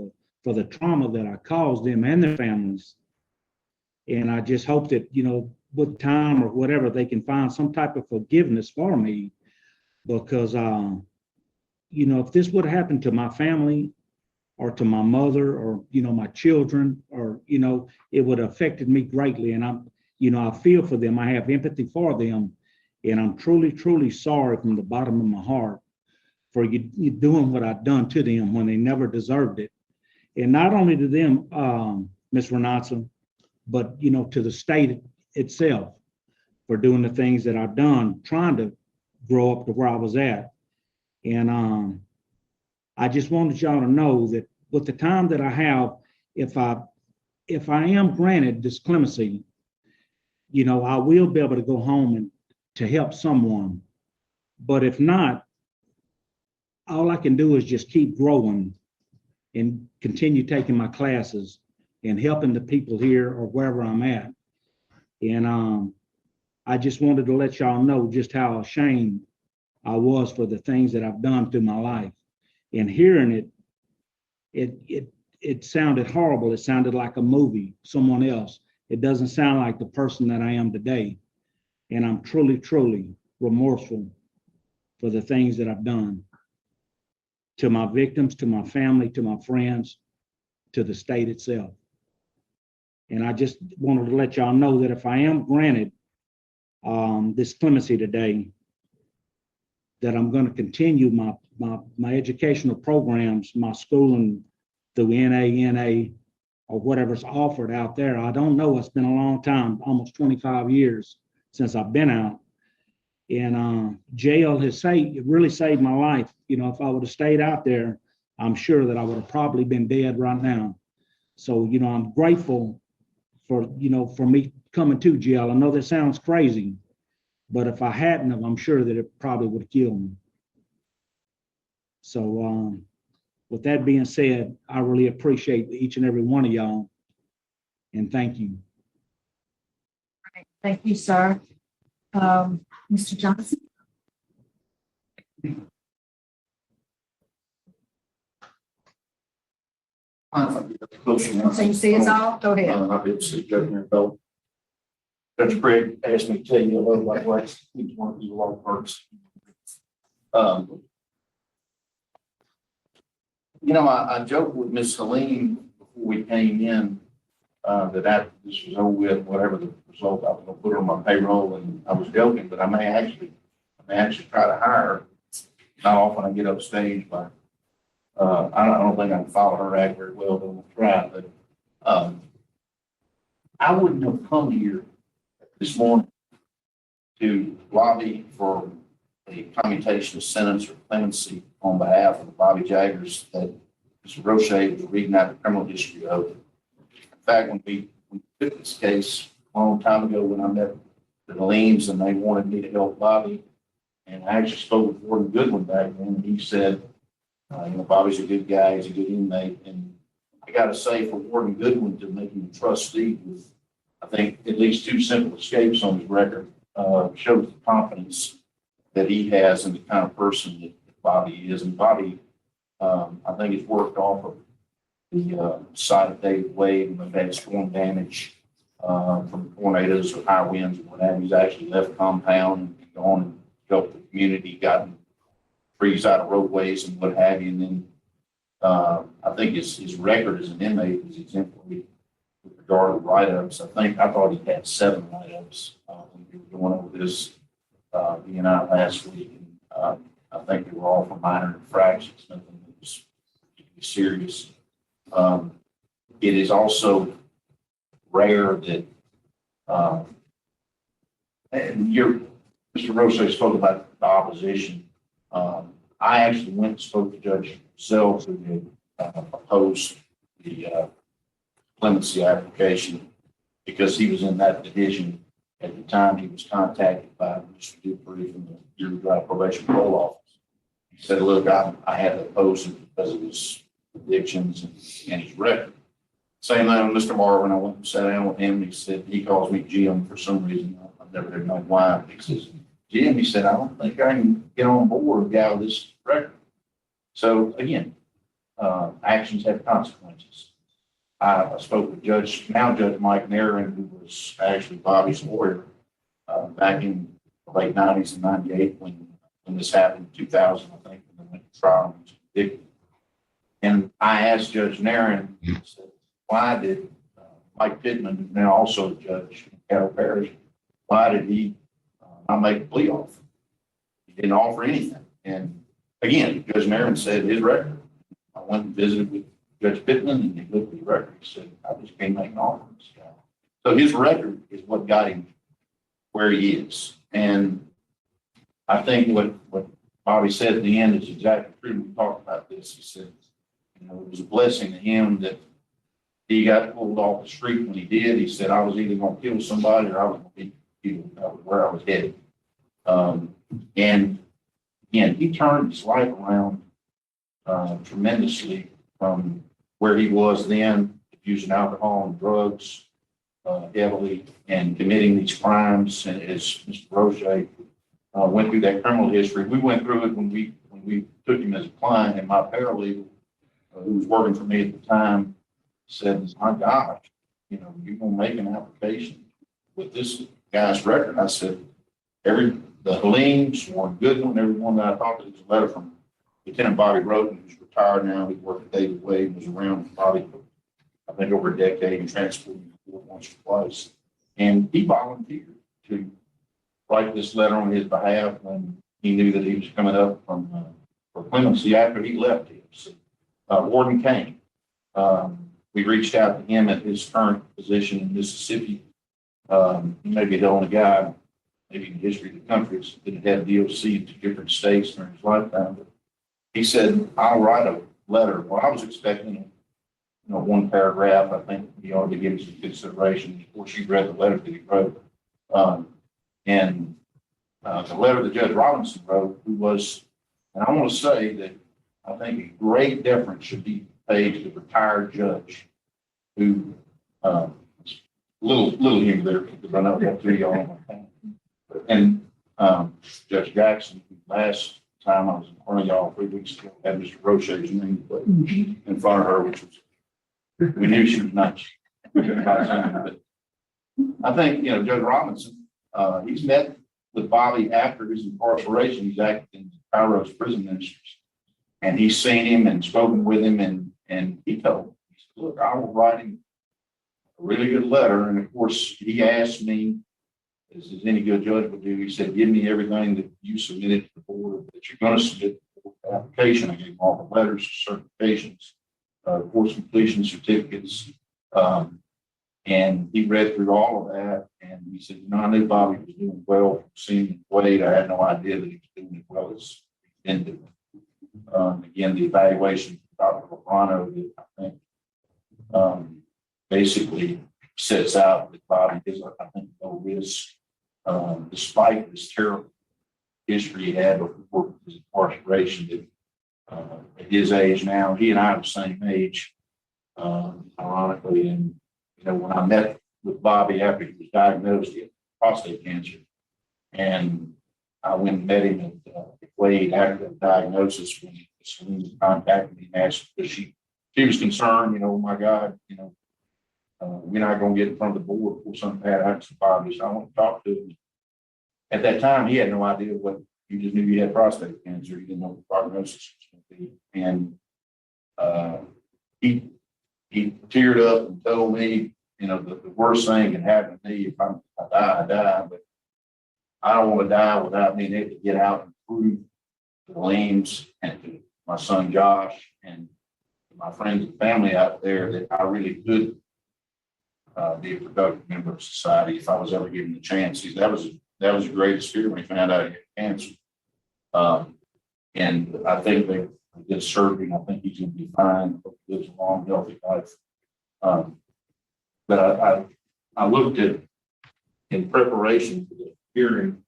the trauma that I caused them and their families. And I just hope that, you know, with time or whatever, they can find some type of forgiveness for me, because, you know, if this would happen to my family or to my mother or, you know, my children, or, you know, it would have affected me greatly. And I'm, you know, I feel for them. I have empathy for them. And I'm truly, truly sorry from the bottom of my heart for you doing what I've done to them when they never deserved it. And not only to them, Ms. Renata, but, you know, to the state itself for doing the things that I've done, trying to grow up to where I was at. And I just wanted y'all to know that with the time that I have, if I am granted this clemency, you know, I will be able to go home and to help someone. But if not, all I can do is just keep growing and continue taking my classes and helping the people here or wherever I'm at. And I just wanted to let y'all know just how ashamed I was for the things that I've done through my life. And hearing it sounded horrible. It sounded like a movie, someone else. It doesn't sound like the person that I am today. And I'm truly, truly remorseful for the things that I've done to my victims, to my family, to my friends, to the state itself. And I just wanted to let y'all know that if I am granted this clemency today, that I'm going to continue my educational programs, my schooling through NA, or whatever's offered out there. I don't know. It's been a long time, almost 25 years since I've been out. And jail has really saved my life. You know, if I would have stayed out there, I'm sure that I would have probably been dead right now. So, you know, I'm grateful for, you know, for me coming to jail. I know that sounds crazy, but if I hadn't have, I'm sure that it probably would have killed me. So with that being said, I really appreciate each and every one of y'all, and thank you. Thank you, sir. Mr. Johnson? So you see us all? Go ahead. I did see Judge Bell. Judge Craig asked me to tell you a little about what each one of these law firms. You know, I joked with Miss Helene before we came in that this was over with, whatever the result, I was going to put her on my payroll, and I was joking, but I may actually try to hire her. Not often I get up stage, but I don't think I can follow her act very well, but I'll try. But I wouldn't have come here this morning to lobby for a commutation of sentence or clemency on behalf of the Bobby Jagers that Mr. Roche was reading out the criminal history of. In fact, when we took this case a long time ago, when I met the Leans and they wanted me to help Bobby, and I actually spoke with Warden Goodwin back then, and he said, you know, Bobby's a good guy, he's a good inmate. And I got to say, for Warden Goodwin to make him a trustee with, I think, at least 2 simple escapes on his record, shows the confidence that he has in the kind of person that Bobby is. And Bobby I think it's worked off of the side of David Wade, and we've had storm damage from tornadoes or high winds or whatever. He's actually left compound and gone and helped the community, gotten trees out of roadways and what have you. And then I think his record as an inmate is exemplary with regard to write-ups. I thought he had 7 write-ups when we were going over this he and I last week. And I think they were all for minor infractions, nothing that was particularly serious. It is also rare that, and Mr. Roche spoke about the opposition. I actually went and spoke to Judge Self, who had opposed the clemency application because he was in that division at the time. He was contacted by Mr. Dupree from the Bureau of Dry Probation Parole Office. He said, look, I had to oppose him because of his addictions and his record. Same thing with Mr. Marvin. I went and sat down with him. He said, he calls me Jim for some reason. I've never known why. He says, Jim, he said, I don't think I can get on board with a guy with this record. So again, actions have consequences. I spoke with Judge Mike Narin, who was actually Bobby's lawyer back in the late 90s and 98 when this happened in 2000, I think, when they went to trial and was convicted. And I asked Judge Narin, I said, why did Mike Pittman, who's now also a judge in Cattle Parish, why did he not make a plea offer? He didn't offer anything. And again, Judge Narin said his record. I went and visited with Judge Pittman and he looked at the record. He said, I just can't make an offer to this guy. So his record is what got him where he is. And I think what Bobby said at the end is exactly true. We talked about this. He said, you know, it was a blessing to him that he got pulled off the street when he did. He said, I was either going to kill somebody or I was going to be killed. That was where I was headed. And again, he turned his life around tremendously from where he was then, using alcohol and drugs heavily and committing these crimes. And as Mr. Roche went through that criminal history, we went through it when we took him as a client, and my paralegal, who was working for me at the time, said, my gosh, you know, you're going to make an application with this guy's record. I said, the Helene, Swan Goodwin, everyone that I talked to, there's a letter from Lieutenant Bobby Roden, who's retired now. He worked at David Wade and was around with Bobby for, I think, over a decade and transported him once or twice. And he volunteered to write this letter on his behalf when he knew that he was coming up for clemency after he left him. So, Warden came. We reached out to him at his current position in Mississippi. He may be the only guy, maybe in the history of the country, that had had DOC in 2 different states during his lifetime. But he said, I'll write a letter. Well, I was expecting, 1 paragraph. I think he ought to give some consideration. Of course, you read the letter that he wrote. And the letter that Judge Robinson wrote, who was, and I want to say that I think a great deference should be paid to the retired judge who, little humor there, because I know that 3 y'all. And Judge Jackson, last time I was in front of y'all 3 weeks ago, had Mr. Roche's name in front of her, which was, we knew she was not. But I think, Judge Robinson, he's met with Bobby after his incarceration. He's acted in Cairo's prison ministers. And he's seen him and spoken with him, and he told him, he said, look, I will write him a really good letter. And of course, he asked me, as any good judge would do, he said, give me everything that you submitted to the board that you're going to submit to the application. I gave him all the letters, certifications, course completion certificates. And he read through all of that. And he said, I knew Bobby was doing well from seeing Wade. I had no idea that he was doing as well as he's been doing. Again, the evaluation of Dr. Loprano, I think, basically sets out that Bobby is, I think, no risk, despite this terrible history he had before his incarceration. That at his age now, he and I are the same age, ironically. And when I met with Bobby after he was diagnosed with prostate cancer, and I went and met him at Wade after the diagnosis when Celine contacted me and asked, because she was concerned, oh my God, we're not gonna get in front of the board before something bad happens to Bobby. So I want to talk to him. At that time, he had no idea what, he just knew he had prostate cancer. He didn't know what the prognosis was going to be. And he teared up and told me, the worst thing can happen to me if I die, I die. But I don't want to die without being able to get out and prove to the Leans and to my son Josh and my friends and family out there that I really could be a productive member of society if I was ever given the chance. That was the greatest fear when he found out he had cancer. And I think they did surgery. I think he's going to be fine. Hope he lives a long, healthy life. But I looked at in preparation for the hearing,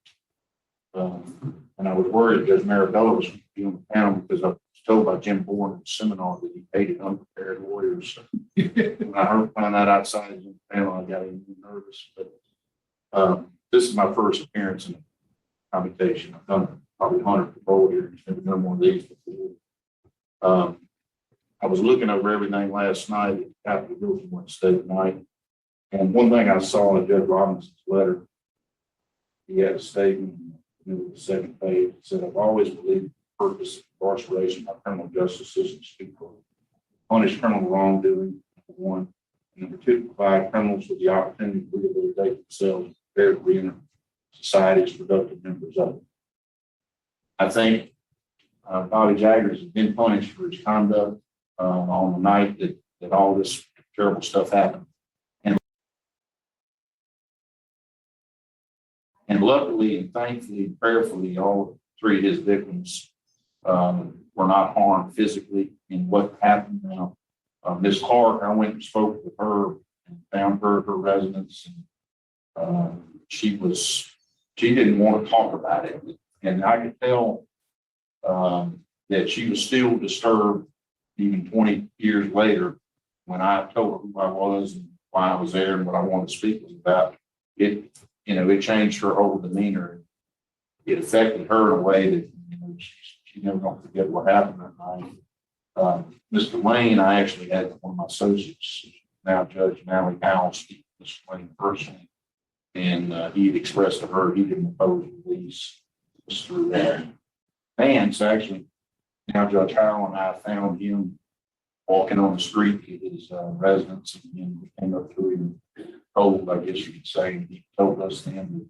and I was worried Judge Marabella was going to be on the panel because I was told by Jim Bourne at the seminar that he hated unprepared lawyers. When I found that outside the panel, I got even nervous. But this is my first appearance in a commutation. I've done probably 100 parole hearings, never done one of these before. I was looking over everything last night after the guilty Wednesday night. And one thing I saw in Judge Robinson's letter, he had a statement in the second page. It said, I've always believed the purpose of incarceration by criminal justice systems to punish criminal wrongdoing, number one. And number two, provide criminals with the opportunity to rehabilitate themselves and prepare to re-enter society as productive members of it. I think Bobby Jagers has been punished for his conduct on the night that all this terrible stuff happened. And luckily and thankfully, prayerfully, all three of his victims were not harmed physically in what happened. Now, Miss Clark, I went and spoke with her and found her at her residence. And she didn't want to talk about it. And I could tell that she was still disturbed even 20 years later when I told her who I was and why I was there and what I wanted to speak about. It changed her whole demeanor. It affected her in a way that she's never going to forget what happened that night. Mr. Wayne, I actually had one of my associates, now Judge Natalie Howell, speak to Mr. Wayne personally. And he had expressed to her he didn't oppose the release. Through there. Vance, actually, now Judge Howell and I found him walking on the street at his residence, and we came up to him, told, I guess you could say, and he told us then that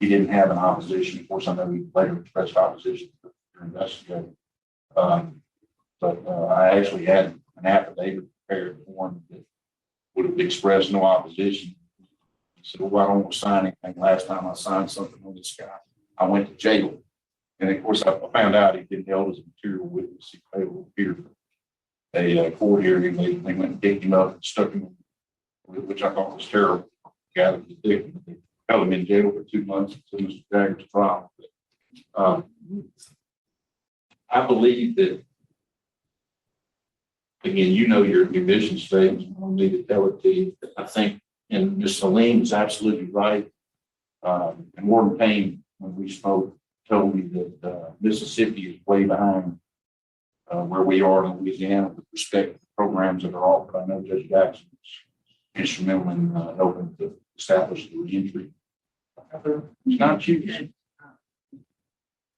he didn't have an opposition. Of course, I know he later expressed opposition to your investigator. But I actually had an affidavit prepared for him that would have expressed no opposition. He said, well, I don't want to sign anything. Last time I signed something on this guy, I went to jail. And of course, I found out he'd been held as a material witness. He failed to appear for a court hearing. They went and picked him up and stuck him, which I thought was terrible. Gathered the victim. They held him in jail for 2 months until Mr. Jagers' trial. I believe that, again, your mission statement. I don't need to tell it to you. I think, and Ms. Salim is absolutely right. And Warden Payne, when we spoke, told me that Mississippi is way behind where we are in Louisiana with respect to the programs that are offered. I know Judge Jackson was instrumental in helping to establish the reentry. It's not cheap.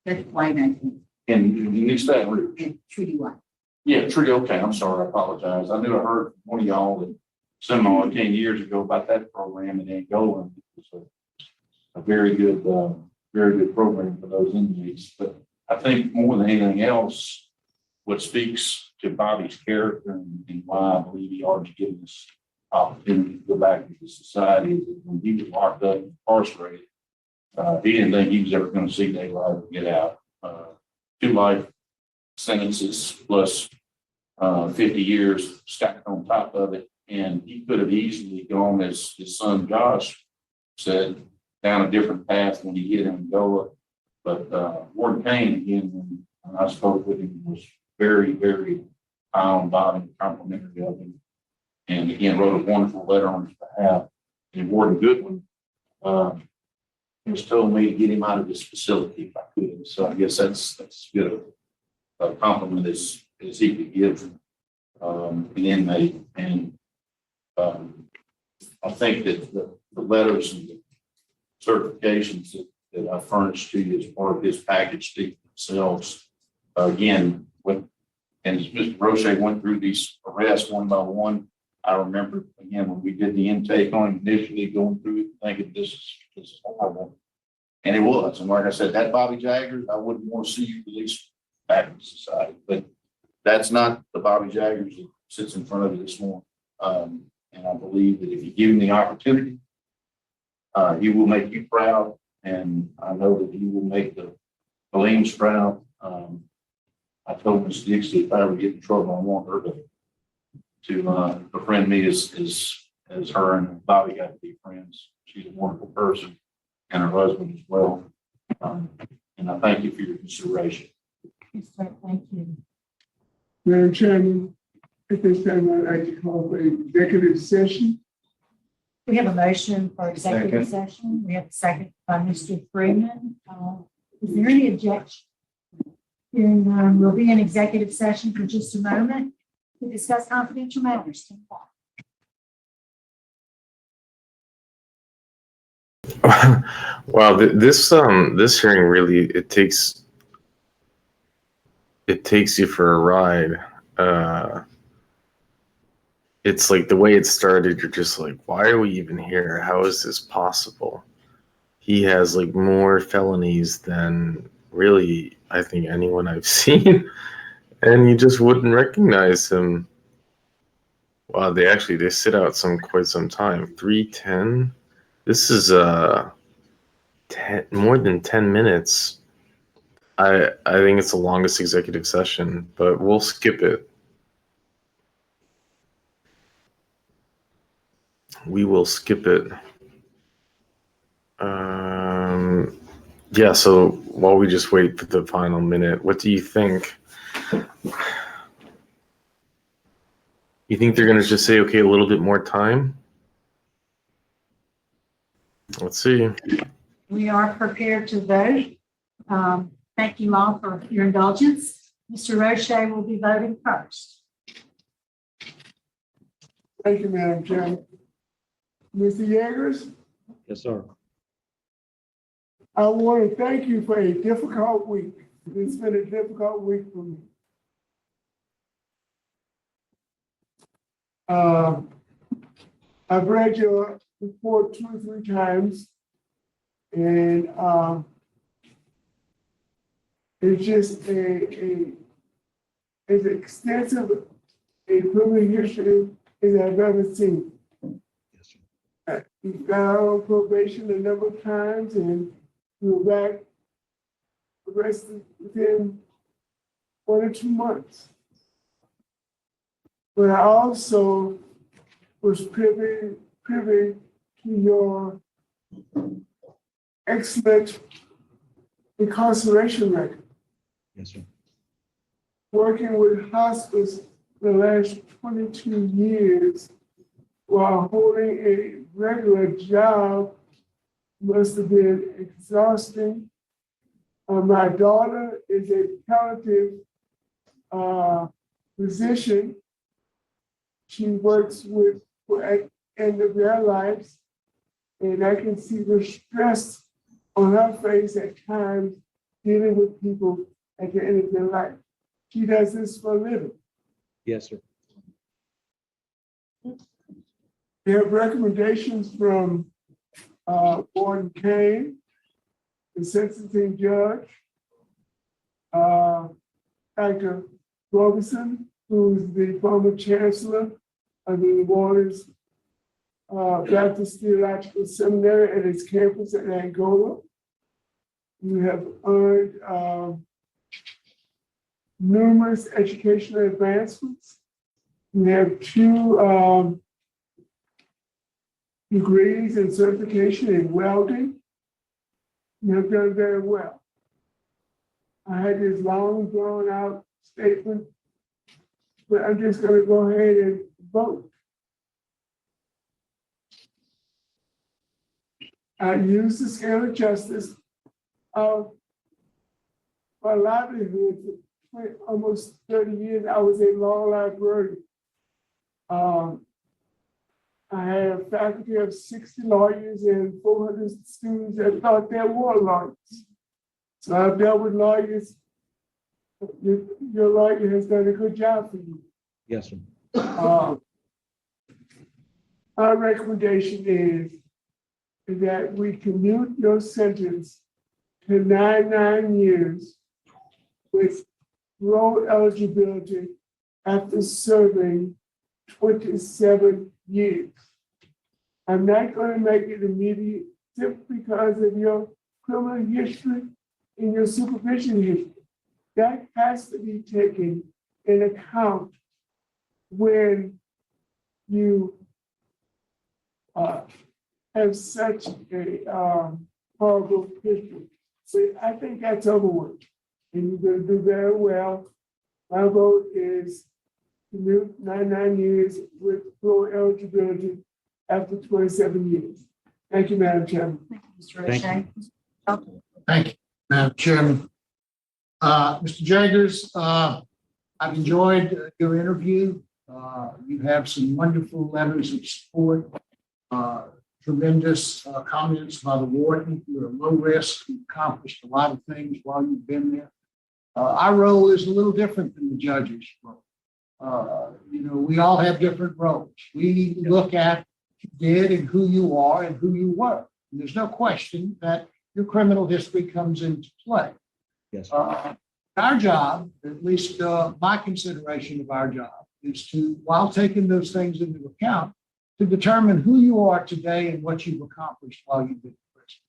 That's why I And East Baton Rouge. Treaty One. Yeah, Treaty. Okay, I'm sorry. I apologize. I knew I heard from one of y'all at seminar 10 years ago about that program in Angola. It was a very good program for those inmates. But I think more than anything else, what speaks to Bobby's character and why I believe he ought to be given this opportunity to go back into society is that when he was locked up and incarcerated, he didn't think he was ever going to see daylight and get out. 2 life sentences plus 50 years stacked on top of it. And he could have easily gone, as his son Josh said, down a different path when he hit Angola. But Warden Payne, again, when I spoke with him, was very, very high on Bobby and complimentary of him. And again, wrote a wonderful letter on his behalf. And Warden Goodwin, just told me to get him out of this facility if I could. So I guess that's good. A compliment as he could give an inmate. And I think that the letters and the certifications that I furnished to you as part of his package speak themselves. Again, and as Mr. Roche went through these arrests one by one, I remember again when we did the intake on him initially going through it, thinking this is horrible. And it was. And like I said, that Bobby Jagers, I wouldn't want to see you released back into society. But that's not the Bobby Jagers that sits in front of you this morning. And I believe that if you give him the opportunity, he will make you proud. And I know that he will make the Hellenes proud. I told Ms. Dixie if I ever get in trouble, I want her to befriend me as her and Bobby got to be friends. She's a wonderful person, and her husband as well. And I thank you for your consideration. Yes, sir. Thank you. Madam Chairman, at this time, I'd like to call for executive session. We have a motion for executive session. We have a second by Mr. Freeman. Is there any objection? Hearing none, we'll be in executive session for just a moment to discuss confidential matters. Wow, this hearing really it takes you for a ride. It's like the way it started, you're just like, why are we even here? How is this possible? He has like more felonies than really I think anyone I've seen, and you just wouldn't recognize him. Wow, they sit out quite some time. 310. This is more than 10 minutes. I think it's the longest executive session, but we'll skip it. We will skip it. Yeah, so while we just wait for the final minute, what do you think? You think they're going to just say, okay, a little bit more time? Let's see. We are prepared to vote. Thank you all for your indulgence. Mr. Roche will be voting first. Thank you, Madam Chairman. Mr. Jagers, Yes, sir. I want to thank you for a difficult week. It's been a difficult week for me. I've read your report 2 or 3 times, and it's just as extensive a criminal history as I've ever seen. Yes, sir. You've got out on probation a number of times, and you were back arrested within 1 or 2 months. But I also was privy to your excellent incarceration record. Yes, sir. Working with hospice for the last 22 years while holding a regular job must have been exhausting. My daughter is a palliative physician. She works with at end of their lives, and I can see the stress on her face at times dealing with people at the end of their life. She does this for a living. Yes, sir. We have recommendations from Warden Kane, the sentencing judge, Dr. Robinson, who's the former chancellor of the New Orleans Baptist Theological Seminary at its campus in Angola. You have earned numerous educational advancements. You have 2 degrees and certification in welding. You have done very well. I had this long drawn out statement, but I'm just going to go ahead and vote. I used the scale of justice of my livelihood for almost 30 years. I was a law librarian. I had a faculty of 60 lawyers and 400 students that thought they were lawyers. So I've dealt with lawyers. Your lawyer has done a good job for you. Yes, sir. Our recommendation is that we commute your sentence to 99 years with parole eligibility after serving 27 years. I'm not going to make it immediate simply because of your criminal history and your supervision history. That has to be taken in account when you have such a horrible history. So I think that's overworked. And you're going to do very well. My vote is to commute 99 years with parole eligibility after 27 years. Thank you, Madam Chairman. Thank you, Mr. O'Shea. Thank you, Madam Chairman. Mr. Jagers, I've enjoyed your interview. You have some wonderful letters of support, tremendous comments by the warden. You're low risk. You've accomplished a lot of things while you've been there. Our role is a little different than the judge's role. We all have different roles. We look at what you did and who you are and who you were. And there's no question that your criminal history comes into play. Yes. Our job, at least my consideration of our job, is to, while taking those things into account, to determine who you are today and what you've accomplished while you've been in prison.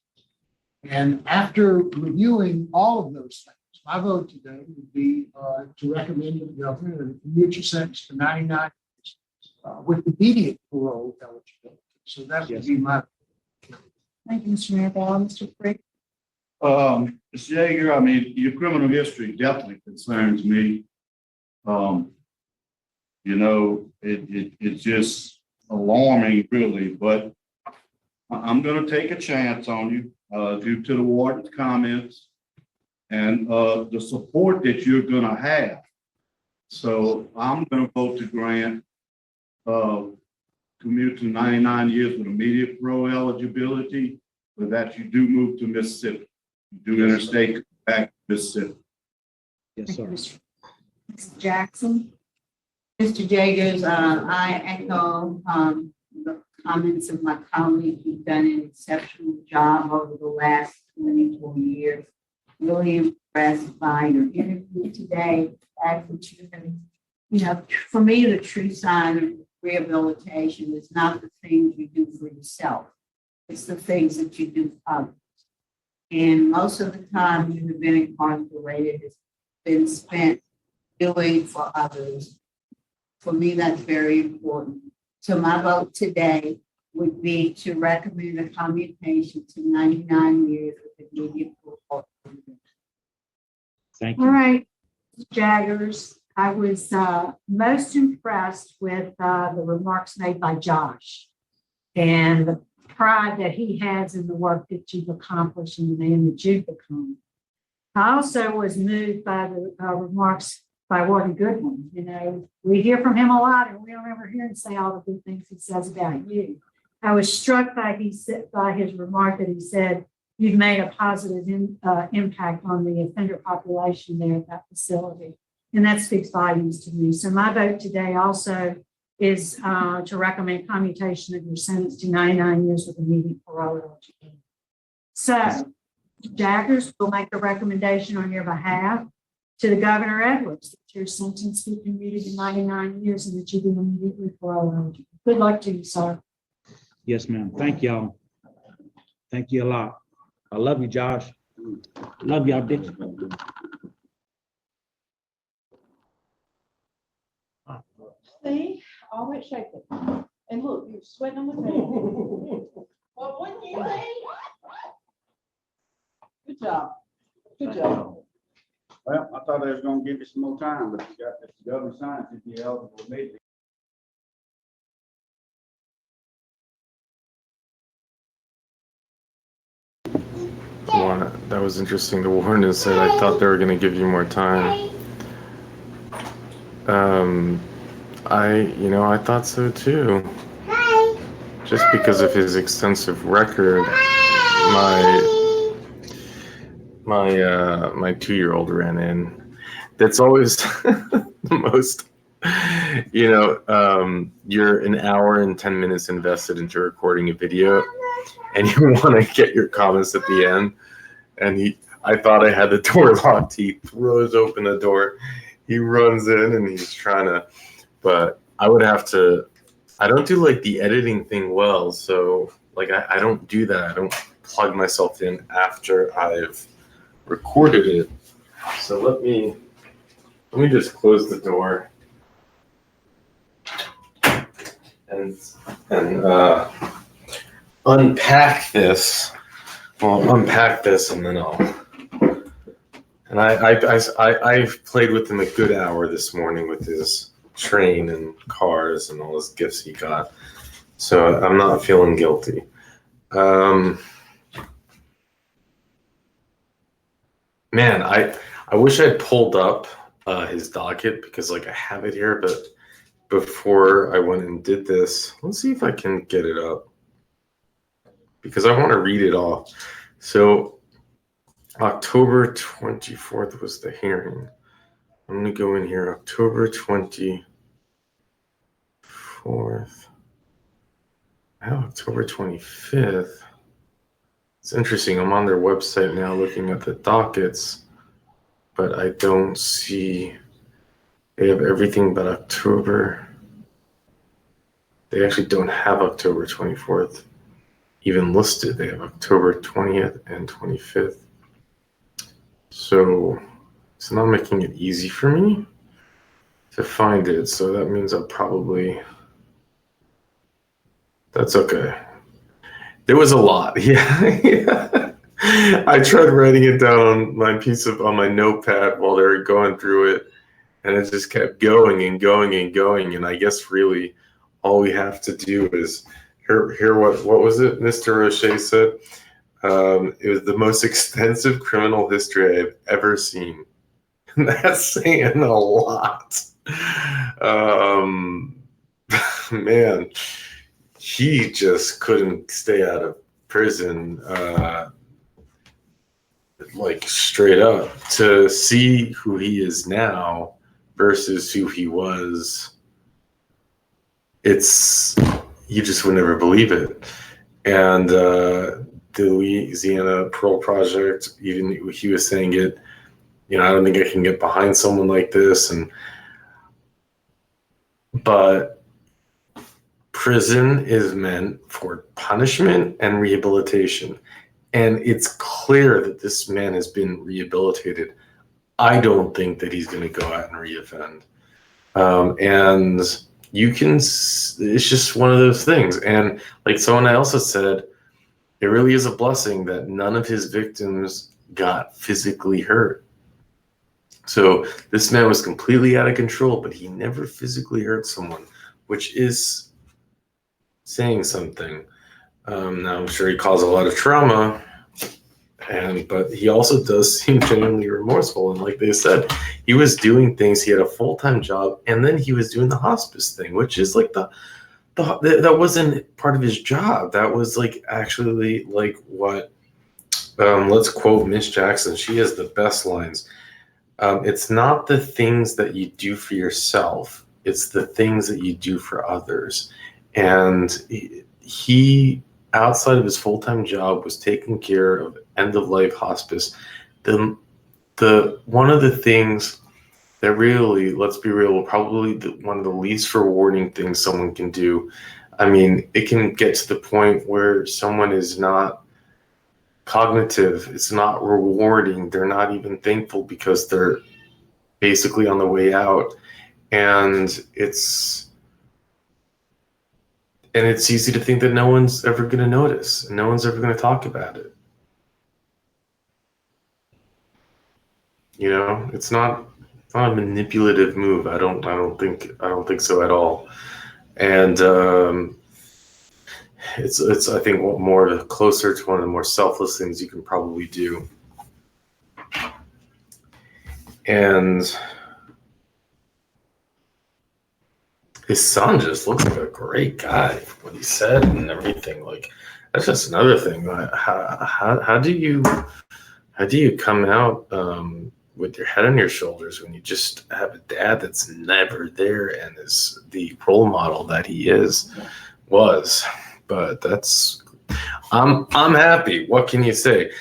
And after reviewing all of those things, my vote today would be to recommend to the governor that commute your sentence to 99 years with immediate parole eligibility. So that would be my. Thank you, Mr. Mayor Bell. Mr. Frick. Mr. Jaeger, I mean, your criminal history definitely concerns me. It's just alarming, really, but I'm going to take a chance on you due to the warden's comments and the support that you're going to have. So I'm going to vote to grant commute to 99 years with immediate parole eligibility, but that you do move to Mississippi. You do interstate back to Mississippi. Yes, sir. Mr. Jackson. Mr. Jagers, I echo the comments of my colleague. You've done an exceptional job over the last 24 years. Really impressed by your interview today. For me, the true sign of rehabilitation is not the things you do for yourself. It's the things that you do for others. And most of the time you have been incarcerated has been spent doing for others. For me, that's very important. So my vote today would be to recommend a commutation to 99 years with immediate parole. Thank All you. right, Jaggers. I was most impressed with the remarks made by Josh and the pride that he has in the work that you've accomplished and the man that you've become. I also was moved by the remarks by Warden Goodwin. We hear from him a lot and we don't ever hear him say all the good things he says about you. I was struck by his remark that he said, you've made a positive impact on the offender population there at that facility. And that speaks volumes to me. So my vote today also is to recommend commutation of your sentence to 99 years with immediate parole eligibility. So Jaggers will make a recommendation on your behalf to the Governor Edwards that your sentence be commuted to 99 years and that you be immediately parole eligible. Good luck to you, sir. Yes, ma'am. Thank y'all. Thank you a lot. I love you, Josh. Love y'all, Dick. See, always shaking. And look, you're sweating on the table. Well, wouldn't you think? Good job. Good job. Well, I thought I was going to give you some more time, but if the governor signs, if you're eligible immediately. that was interesting. The warden said, I thought they were going to give you more time. I thought so too. Just because of his extensive record, my 2-year-old ran in. That's always the most, you're an hour and 10 minutes invested into recording a video, and you want to get your comments at the end. And I thought I had the door locked. He throws open the door. He runs in and he's trying to, but I would have to, I don't do like the editing thing well. So like, I don't do that. I don't plug myself in after I've recorded it. So let me just close the door and unpack this. Well, unpack this and then I've played with him a good hour this morning with his train and cars and all his gifts he got. So I'm not feeling guilty. Man, I wish I'd pulled up his docket because like I have it here, but before I went and did this, let's see if I can get it up because I want to read it all. So October 24th was the hearing. I'm going to go in here, October 24th. I have October 25th. It's interesting. I'm on their website now looking at the dockets, but I don't see, they have everything but October. They actually don't have October 24th even listed. They have October 20th and 25th. So it's not making it easy for me to find it. So that means I'll probably, that's okay. There was a lot. Yeah. I tried writing it down on my notepad while they were going through it, and it just kept going and going and going. And I guess really all we have to do is hear what was it Mr. O'Shea said? It was the most extensive criminal history I've ever seen. And that's saying a lot. Man, he just couldn't stay out of prison, like straight up. To see who he is now versus who he was, you just would never believe it. And the Louisiana Parole Project, even he was saying it, I don't think I can get behind someone like this. But prison is meant for punishment and rehabilitation. And it's clear that this man has been rehabilitated. I don't think that he's going to go out and reoffend. And it's just one of those things. And like someone else has said, it really is a blessing that none of his victims got physically hurt. So this man was completely out of control, but he never physically hurt someone, which is saying something. Now I'm sure he caused a lot of trauma, but he also does seem genuinely remorseful. And like they said, he was doing things. He had a full-time job, and then he was doing the hospice thing, which is like that wasn't part of his job. That was like actually like what. Let's quote Miss Jackson. She has the best lines. It's not the things that you do for yourself. It's the things that you do for others. And he, outside of his full-time job, was taking care of end-of-life hospice. One of the things that really, let's be real, probably one of the least rewarding things someone can do. I mean, it can get to the point where someone is not cognitive. It's not rewarding. They're not even thankful because they're basically on the way out. And it's easy to think that no one's ever going to notice and no one's ever going to talk about it. It's not a manipulative move. I don't think so at all. And it's I think more closer to one of the more selfless things you can probably do. And his son just looks like a great guy, what he said and everything. Like, that's just another thing. How do you come out with your head on your shoulders when you just have a dad that's never there and is the role model that he was? But that's, I'm happy. What can you say?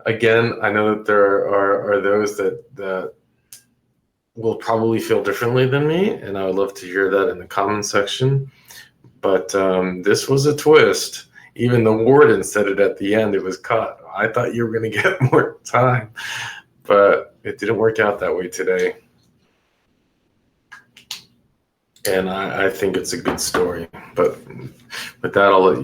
Again, I know that there are those that will probably feel differently than me, and I would love to hear that in the comment section. But this was a twist. Even the warden said it at the end. It was cut. I thought you were going to get more time, but it didn't work out that way today. And I think it's a good story. But with that, I'll let you.